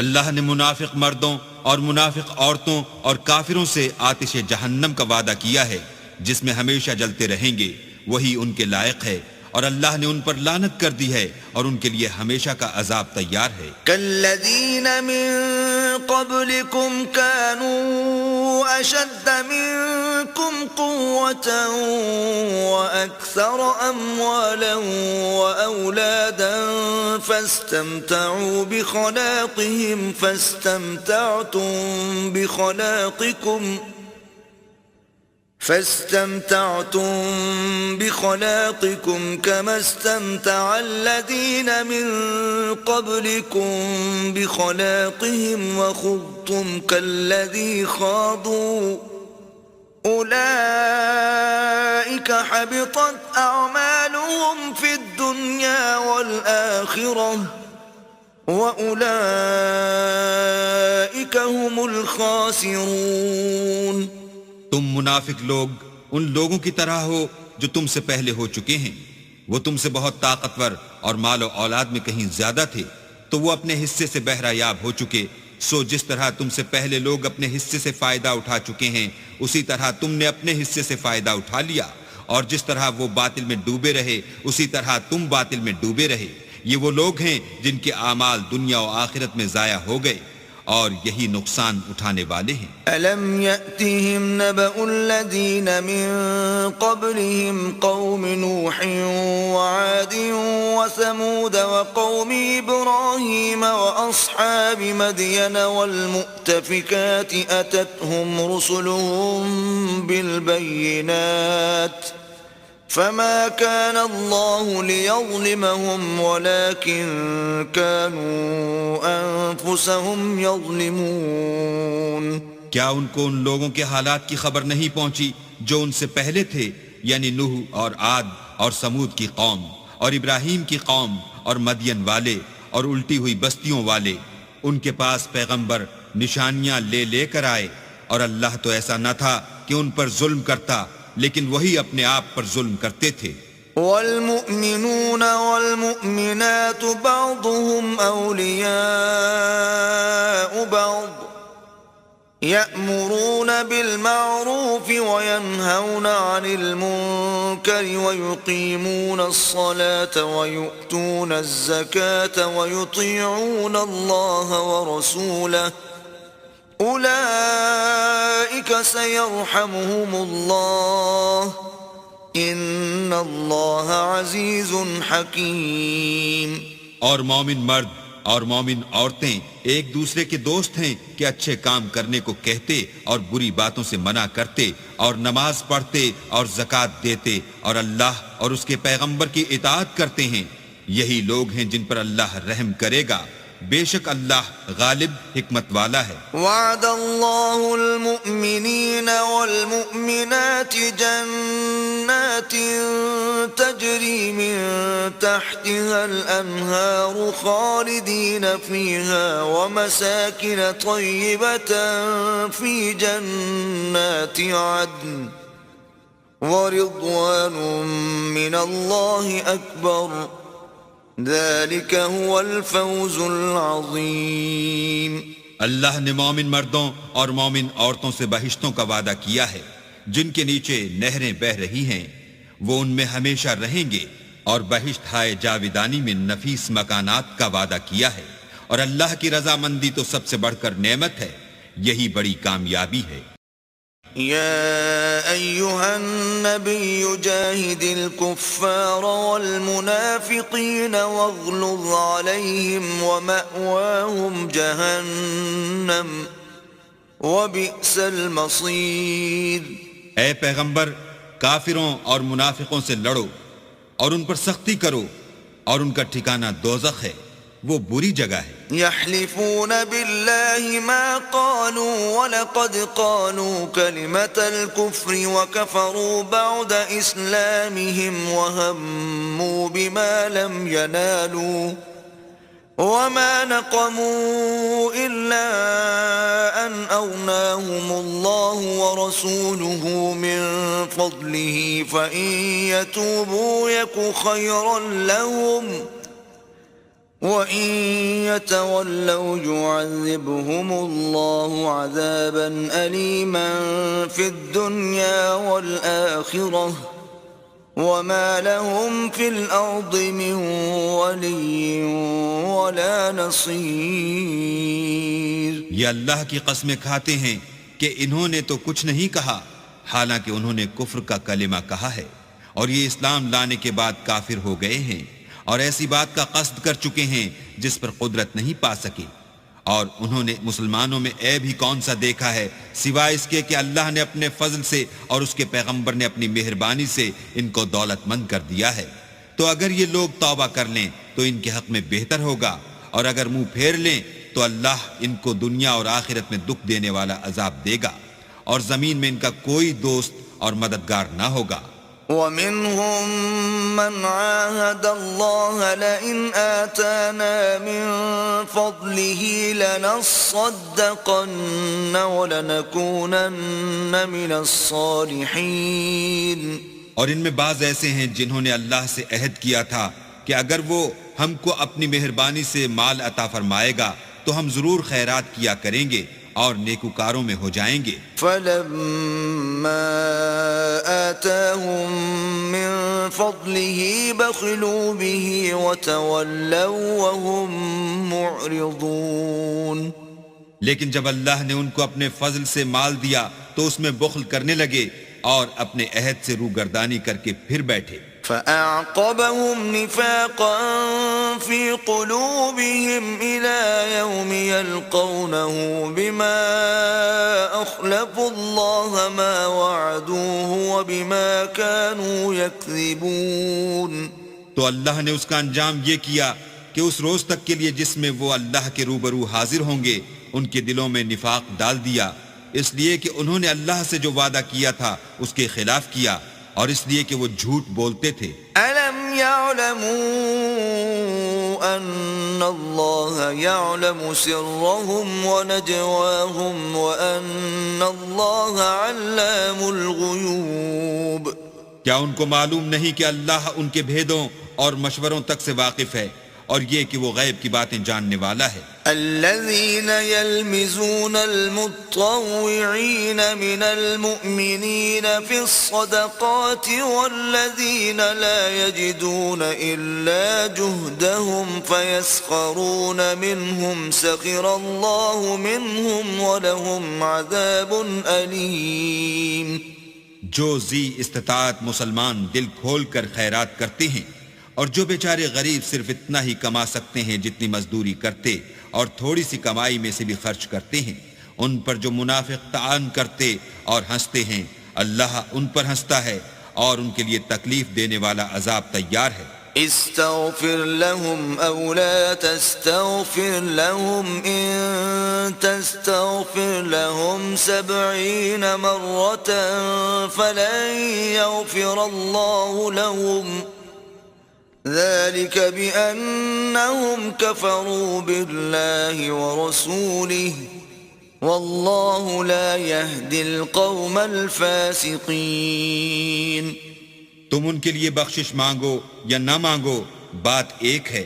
B: اللہ نے منافق مردوں اور منافق عورتوں اور کافروں سے آتش جہنم کا وعدہ کیا ہے جس میں ہمیشہ جلتے رہیں گے، وہی ان کے لائق ہے، اور اللہ نے ان پر لعنت کر دی ہے اور ان کے لیے ہمیشہ کا عذاب تیار ہے.
A: كَالَّذِينَ مِن قَبْلِكُمْ كَانُوا أَشَدَّ مِنكُمْ قُوَّةً وَأَكْثَرَ أَمْوَالًا وَأَوْلَادًا فَاسْتَمْتَعُوا بخلاقكم كما استمتع الذين من قبلكم بخلاقهم وخضتم كالذي خاضوا أولئك حبطت أعمالهم في الدنيا والآخرة وأولئك هم الخاسرون.
B: تم منافق لوگ ان لوگوں کی طرح ہو جو تم سے پہلے ہو چکے ہیں. وہ تم سے بہت طاقتور اور مال و اولاد میں کہیں زیادہ تھے تو وہ اپنے حصے سے بہرہ یاب ہو چکے. سو جس طرح تم سے پہلے لوگ اپنے حصے سے فائدہ اٹھا چکے ہیں اسی طرح تم نے اپنے حصے سے فائدہ اٹھا لیا، اور جس طرح وہ باطل میں ڈوبے رہے اسی طرح تم باطل میں ڈوبے رہے. یہ وہ لوگ ہیں جن کے اعمال دنیا و آخرت میں ضائع ہو گئے اور یہی نقصان اٹھانے والے ہیں.
A: أَلَمْ يَأْتِهِمْ نَبَأُ الَّذِينَ مِن قَبْلِهِمْ قَوْمِ نُوحٍ وَعَادٍ وَثَمُودَ وَقَوْمِ إِبْرَاهِيمَ وَأَصْحَابِ مَدْيَنَ وَالْمُؤْتَفِكَاتِ أَتَتْهُمْ رُسُلُهُم بِالْبَيِّنَاتِ فما كان الله ليظلمهم ولكن كانوا أنفسهم يظلمون.
B: کیا ان کو ان لوگوں کے حالات کی خبر نہیں پہنچی جو ان سے پہلے تھے، یعنی نوح اور عاد اور سمود کی قوم اور ابراہیم کی قوم اور مدین والے اور الٹی ہوئی بستیوں والے؟ ان کے پاس پیغمبر نشانیاں لے لے کر آئے، اور اللہ تو ایسا نہ تھا کہ ان پر ظلم کرتا، لیکن وہی اپنے آپ پر ظلم کرتے تھے.
A: والمؤمنون والمؤمنات بعضهم أولياء بعض يأمرون بالمعروف وينهون عن المنكر ويقيمون الصلاة ويؤتون الزكاة ويطيعون الله ورسوله أولئك سيرحمهم الله إن الله عزيز حكيم.
B: اور مومن مرد اور مومن عورتیں ایک دوسرے کے دوست ہیں کہ اچھے کام کرنے کو کہتے اور بری باتوں سے منع کرتے اور نماز پڑھتے اور زکوٰۃ دیتے اور اللہ اور اس کے پیغمبر کی اطاعت کرتے ہیں. یہی لوگ ہیں جن پر اللہ رحم کرے گا. بے شک اللہ غالب حکمت والا ہے.
A: وعد الله المؤمنين والمؤمنات جنات تجري من تحتها الأنهار خالدين فيها ومساكن طيبة في جنات عدن ورضوان من الله أكبر ذلك هو الفوز العظیم.
B: اللہ نے مومن مردوں اور مومن عورتوں سے بہشتوں کا وعدہ کیا ہے جن کے نیچے نہریں بہہ رہی ہیں، وہ ان میں ہمیشہ رہیں گے، اور بہشت ہائے جاویدانی میں نفیس مکانات کا وعدہ کیا ہے، اور اللہ کی رضامندی تو سب سے بڑھ کر نعمت ہے، یہی بڑی کامیابی ہے۔
A: يا أيها النبي جاهد الكفار والمنافقين واغلظ عليهم ومأواهم جهنم وبئس المصير۔
B: اے پیغمبر، کافروں اور منافقوں سے لڑو اور ان پر سختی کرو، اور ان کا ٹھکانہ دوزخ ہے، وہ بری جگہ ہے۔
A: يحلفون بالله ما قالوا ولقد قالوا كلمة الكفر وكفروا بعد إسلامهم وهموا بما لم ينالوا وما نقموا إلا أن أغناهم الله ورسوله من فضله فإن يتوبوا يك خيرا لهم وَإِن يَتَوَلَّوْا يُعَذِّبْهُمُ اللَّهُ عَذَابًا أَلِيمًا فِي الدُّنْيَا وَالْآخِرَةِ وَمَا لَهُمْ فِي الْأَرْضِ مِنْ وَلِيٍّ وَلَا نَصِيرٍ۔
B: یہ اللہ کی قسمیں کھاتے ہیں کہ انہوں نے تو کچھ نہیں کہا، حالانکہ انہوں نے کفر کا کلمہ کہا ہے، اور یہ اسلام لانے کے بعد کافر ہو گئے ہیں، اور ایسی بات کا قصد کر چکے ہیں جس پر قدرت نہیں پا سکے۔ اور انہوں نے مسلمانوں میں عیب ہی کون سا دیکھا ہے سوائے اس کے کہ اللہ نے اپنے فضل سے اور اس کے پیغمبر نے اپنی مہربانی سے ان کو دولت مند کر دیا ہے۔ تو اگر یہ لوگ توبہ کر لیں تو ان کے حق میں بہتر ہوگا، اور اگر منہ پھیر لیں تو اللہ ان کو دنیا اور آخرت میں دکھ دینے والا عذاب دے گا، اور زمین میں ان کا کوئی دوست اور مددگار نہ ہوگا۔
A: وَمِنْهُمْ مَنْ عَاهَدَ اللَّهَ لَئِنْ آتَانَا مِنْ فَضْلِهِ لَنَصَّدَّقَنَّ وَلَنَكُونَنَّ مِنَ الصَّالِحِينَ۔
B: اور ان میں بعض ایسے ہیں جنہوں نے اللہ سے عہد کیا تھا کہ اگر وہ ہم کو اپنی مہربانی سے مال عطا فرمائے گا تو ہم ضرور خیرات کیا کریں گے اور نیکوکاروں میں ہو جائیں گے۔
A: فَلَمَّا آتَاهُم مِّن فَضْلِهِ بَخِلُوا بِهِ وَتَوَلَّوْا وَهُم مُّعْرِضُونَ۔
B: لیکن جب اللہ نے ان کو اپنے فضل سے مال دیا تو اس میں بخل کرنے لگے اور اپنے عہد سے روگردانی کر کے پھر بیٹھے۔
A: فَأَعْقَبَهُمْ نِفَاقًا فِي قُلُوبِهِمْ إِلَى يَوْمِ يَلْقَوْنَهُ بِمَا أَخْلَفُوا اللَّهَ مَا وَعَدُوهُ وَبِمَا كَانُوا يَكْذِبُونَ۔
B: تو اللہ نے اس کا انجام یہ کیا کہ اس روز تک کے لیے جس میں وہ اللہ کے روبرو حاضر ہوں گے ان کے دلوں میں نفاق ڈال دیا، اس لیے کہ انہوں نے اللہ سے جو وعدہ کیا تھا اس کے خلاف کیا، اور اس لیے کہ وہ جھوٹ بولتے تھے۔
A: أَلَمْ يَعْلَمُوا أَنَّ اللَّهَ يَعْلَمُ سِرَّهُمْ وَنَجْوَاهُمْ وَأَنَّ اللَّهَ عَلَّامُ الْغُيُوبِ۔
B: کیا ان کو معلوم نہیں کہ اللہ ان کے بھیدوں اور مشوروں تک سے واقف ہے، اور یہ کہ وہ غیب کی باتیں جاننے والا ہے۔
A: الذين يلمزون المطوعين من المؤمنين في الصدقات والذين لا يجدون إلا جهدهم فيسخرون منهم سخر الله منهم ولهم عذاب أليم۔
B: جو ذی استطاعت مسلمان دل کھول کر خیرات کرتے ہیں، اور جو بیچارے غریب صرف اتنا ہی کما سکتے ہیں جتنی مزدوری کرتے اور تھوڑی سی کمائی میں سے بھی خرچ کرتے ہیں، ان پر جو منافق طعن کرتے اور ہنستے ہیں، اللہ ان پر ہنستا ہے اور ان کے لیے تکلیف دینے والا عذاب تیار ہے۔
A: استغفر لهم او لا تستغفر لهم ان تستغفر لهم 70 مرة فلن يغفر الله لهم ذلك بأنهم كفروا بالله ورسوله والله لا يهدي القوم الفاسقين۔
B: تم ان کے لیے بخشش مانگو یا نہ مانگو، بات ایک ہے۔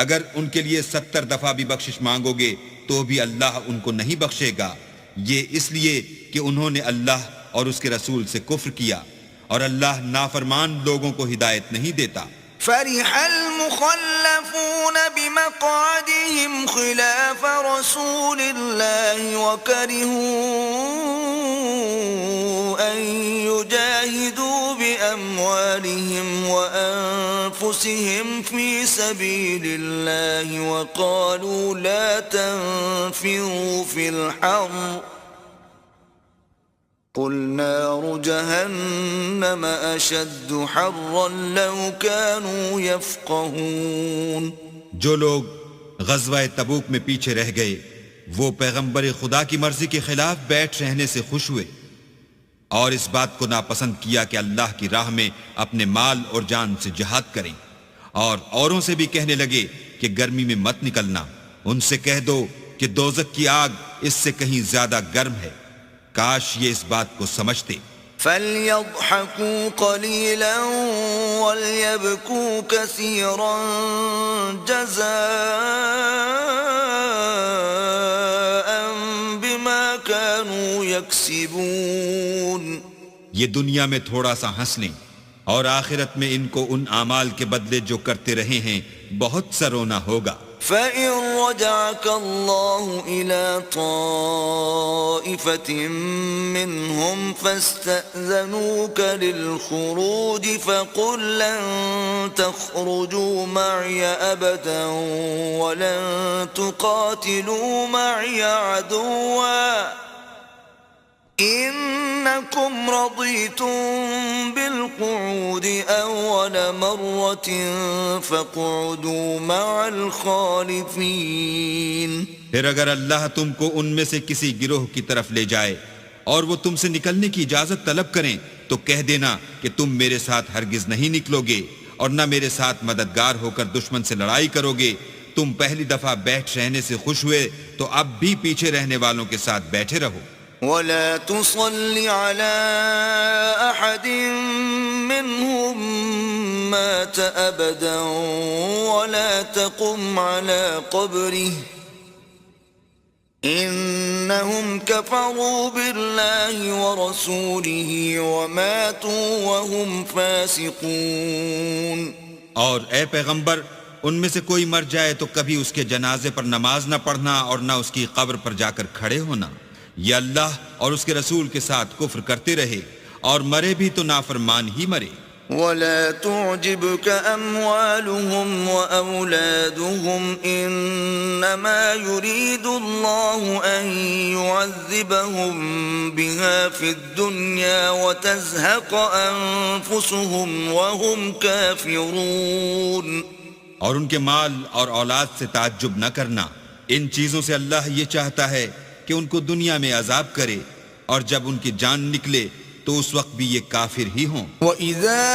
B: اگر ان کے لیے 70 دفعہ بھی بخشش مانگو گے تو بھی اللہ ان کو نہیں بخشے گا، یہ اس لیے کہ انہوں نے اللہ اور اس کے رسول سے کفر کیا، اور اللہ نافرمان لوگوں کو ہدایت نہیں دیتا۔
A: فرح المخلفون بمقعدهم خلاف رسول الله وكرهوا أن يجاهدوا بأموالهم وأنفسهم في سبيل الله وقالوا لا تنفروا في الحر قل نار جهنم أشد حرا لو كانوا يفقهون.
B: جو لوگ غزوہ تبوک میں پیچھے رہ گئے وہ پیغمبر خدا کی مرضی کے خلاف بیٹھ رہنے سے خوش ہوئے اور اس بات کو ناپسند کیا کہ اللہ کی راہ میں اپنے مال اور جان سے جہاد کریں، اور اوروں سے بھی کہنے لگے کہ گرمی میں مت نکلنا. ان سے کہہ دو کہ دوزخ کی آگ اس سے کہیں زیادہ گرم ہے. کاش یہ اس بات کو سمجھتے.
A: فَلْيَضْحَكُوا قَلِيلًا وَلْيَبْكُوا كَثِيرًا جَزَاءً بِمَا كَانُوا يَكْسِبُونَ.
B: یہ دنیا میں تھوڑا سا ہنس لیں اور آخرت میں ان کو ان اعمال کے بدلے جو کرتے رہے ہیں بہت سا رونا ہوگا.
A: فَإِن رَّجَعَكَ اللَّهُ إِلَىٰ طَائِفَةٍ مِّنْهُمْ فَاسْتَأْذَنُوكَ لِلْخُرُوجِ فَقُل لَّن تَخْرُجُوا مَعِيَ أَبَدًا وَلَن تُقَاتِلُوا مَعِيَ عَدُوًّا إِنَّكُمْ رَضِيتُم بِالْقُعُودِ أَوَّلَ مَرَّةٍ فَاقْعُدُوا مَعَ الْخَالِفِينَ.
B: پھر اگر اللہ تم کو ان میں سے کسی گروہ کی طرف لے جائے اور وہ تم سے نکلنے کی اجازت طلب کریں تو کہہ دینا کہ تم میرے ساتھ ہرگز نہیں نکلو گے اور نہ میرے ساتھ مددگار ہو کر دشمن سے لڑائی کرو گے. تم پہلی دفعہ بیٹھ رہنے سے خوش ہوئے تو اب بھی پیچھے رہنے والوں کے ساتھ بیٹھے رہو.
A: وَلَا تُصَلِّ عَلَىٰ أَحَدٍ مِّنْهُم مَّاتَ أَبَدًا وَلَا تَقُمْ عَلَىٰ قَبْرِهِ إِنَّهُمْ كَفَرُوا بِاللَّهِ وَرَسُولِهِ وَمَاتُوا وَهُمْ فَاسِقُونَ.
B: اور اے پیغمبر ان میں سے کوئی مر جائے تو کبھی اس کے جنازے پر نماز نہ پڑھنا اور نہ اس کی قبر پر جا کر کھڑے ہونا. یہ اللہ اور اس کے رسول کے ساتھ کفر کرتے رہے اور مرے بھی تو نافرمان ہی مرے.
A: وَلَا تُعْجِبْكَ أَمْوَالُهُمْ وَأَوْلَادُهُمْ إِنَّمَا يُرِيدُ اللَّهُ أَن يُعَذِّبَهُم بِهَا فِي الدُّنْيَا وَتَزْهَقَ أَنفُسُهُمْ وَهُمْ كَافِرُونَ.
B: اور ان کے مال اور اولاد سے تعجب نہ کرنا. ان چیزوں سے اللہ یہ چاہتا ہے کہ ان کو دنیا میں عذاب کرے اور جب ان کی جان نکلے تو اس وقت بھی یہ کافر ہی ہوں.
A: وَإِذَا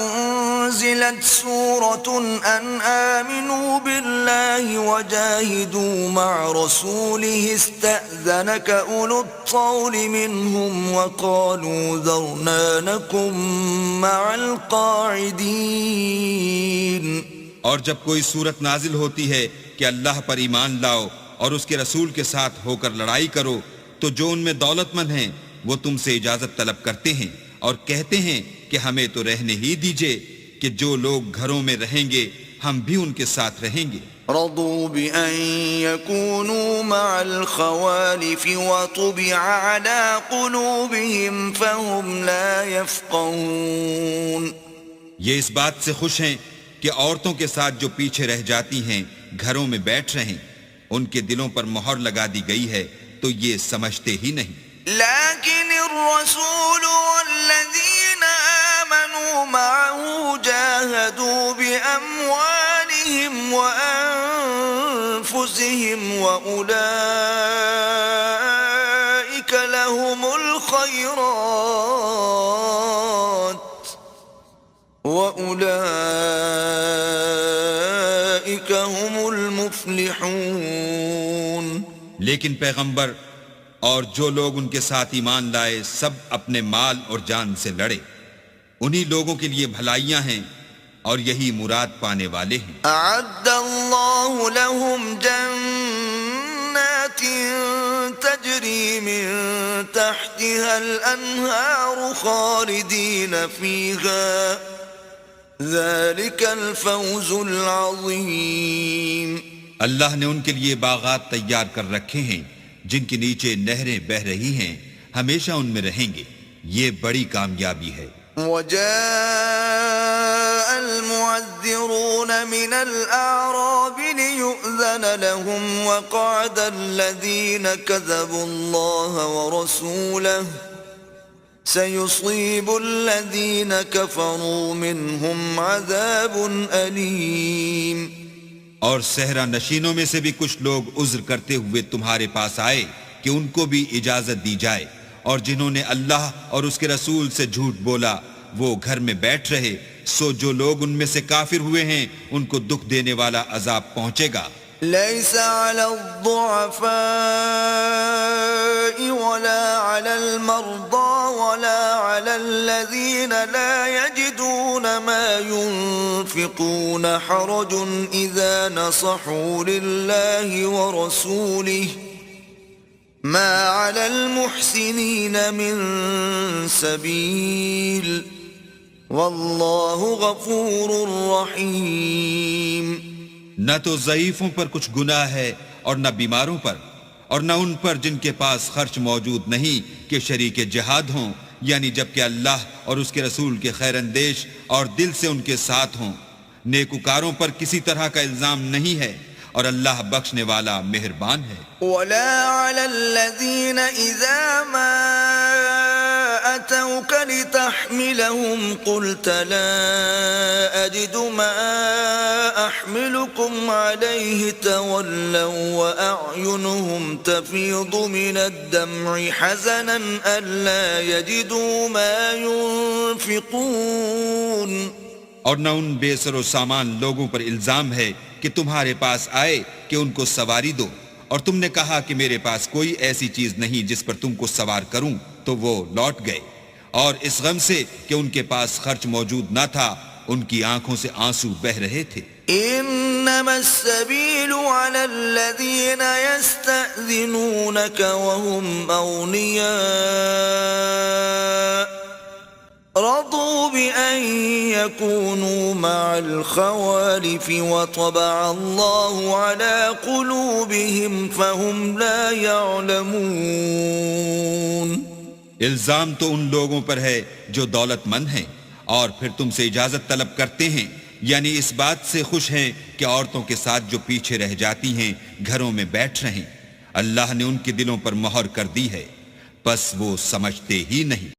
A: أُنزِلَتْ سُورَةٌ أَنْ آمِنُوا بِاللَّهِ وَجَاهِدُوا مَعَ رَسُولِهِ اسْتَأْذَنَكَ أُولُو الطَّوْلِ مِنْهُمْ وَقَالُوا ذَرْنَا نَكُن مَّعَ الْقَاعِدِينَ.
B: اور جب کوئی صورت نازل ہوتی ہے کہ اللہ پر ایمان لاؤ اور اس کے رسول کے ساتھ ہو کر لڑائی کرو تو جو ان میں دولت مند ہیں وہ تم سے اجازت طلب کرتے ہیں اور کہتے ہیں کہ ہمیں تو رہنے ہی دیجئے کہ جو لوگ گھروں میں رہیں گے ہم بھی ان کے ساتھ رہیں گے.
A: رضوا بأن يكونوا مع الخوالف وطبع على قلوبهم فهم لا يفقهون.
B: یہ اس بات سے خوش ہیں کہ عورتوں کے ساتھ جو پیچھے رہ جاتی ہیں گھروں میں بیٹھ رہیں، ان کے دلوں پر مہر لگا دی گئی ہے تو یہ سمجھتے ہی نہیں.
A: لیکن الرسول والذین آمنوا معه جاہدوا بأموالهم وأنفسهم وأولئك لهم الخيرات وأولئك هم المفلحون.
B: لیکن پیغمبر اور جو لوگ ان کے ساتھ ایمان لائے سب اپنے مال اور جان سے لڑے، انہی لوگوں کے لیے بھلائیاں ہیں اور یہی مراد پانے والے ہیں.
A: اعد اللہ لهم جنات تجری من تحتها الانہار خالدین فیہا ذلك الفوز العظيم.
B: اللہ نے ان کے لیے باغات تیار کر رکھے ہیں جن کے نیچے نہریں بہہ رہی ہیں، ہمیشہ ان میں رہیں گے، یہ بڑی کامیابی ہے.
A: وجاء المعذرون من الأعراب ليؤذن لهم وقعد الذين كذبوا الله ورسوله سيصيب الذين كفروا منهم عذاب أليم.
B: اور صحرا نشینوں میں سے بھی کچھ لوگ عذر کرتے ہوئے تمہارے پاس آئے کہ ان کو بھی اجازت دی جائے، اور جنہوں نے اللہ اور اس کے رسول سے جھوٹ بولا وہ گھر میں بیٹھ رہے، سو جو لوگ ان میں سے کافر ہوئے ہیں ان کو دکھ دینے والا عذاب پہنچے گا.
A: ليس على الضعفاء ولا على المرضى ولا على الذين لا يجدون ما ينفقون حرج إذا نصحوا لله ورسوله ما على المحسنين من سبيل والله غفور رحيم.
B: نہ تو ضعیفوں پر کچھ گناہ ہے اور نہ بیماروں پر، اور نہ ان پر جن کے پاس خرچ موجود نہیں کہ شریک جہاد ہوں، یعنی جبکہ اللہ اور اس کے رسول کے خیر اندیش اور دل سے ان کے ساتھ ہوں. نیکوکاروں پر کسی طرح کا الزام نہیں ہے، اور اللہ بخشنے والا مہربان ہے.
A: ولا على الذين إذا ما أتوك لتحملهم قلت لا أجد ما أحملكم عليه تولوا وأعينهم تفيض من الدمع حزنا ألا يجدوا ما ينفقون.
B: اور نہ ان بے سر و سامان لوگوں پر الزام ہے کہ تمہارے پاس آئے کہ ان کو سواری دو، اور تم نے کہا کہ میرے پاس کوئی ایسی چیز نہیں جس پر تم کو سوار کروں، تو وہ لوٹ گئے، اور اس غم سے کہ ان کے پاس خرچ موجود نہ تھا ان کی آنکھوں سے آنسو بہہ رہے تھے.
A: انما السبيل على الذين يستأذنونك وهم أغنياء رضوا بأن يكونوا مع الخوالف وطبع الله على قلوبهم فهم لا يعلمون.
B: الزام تو ان لوگوں پر ہے جو دولت مند ہیں اور پھر تم سے اجازت طلب کرتے ہیں، یعنی اس بات سے خوش ہیں کہ عورتوں کے ساتھ جو پیچھے رہ جاتی ہیں گھروں میں بیٹھ رہیں. اللہ نے ان کے دلوں پر مہر کر دی ہے، پس وہ سمجھتے ہی نہیں.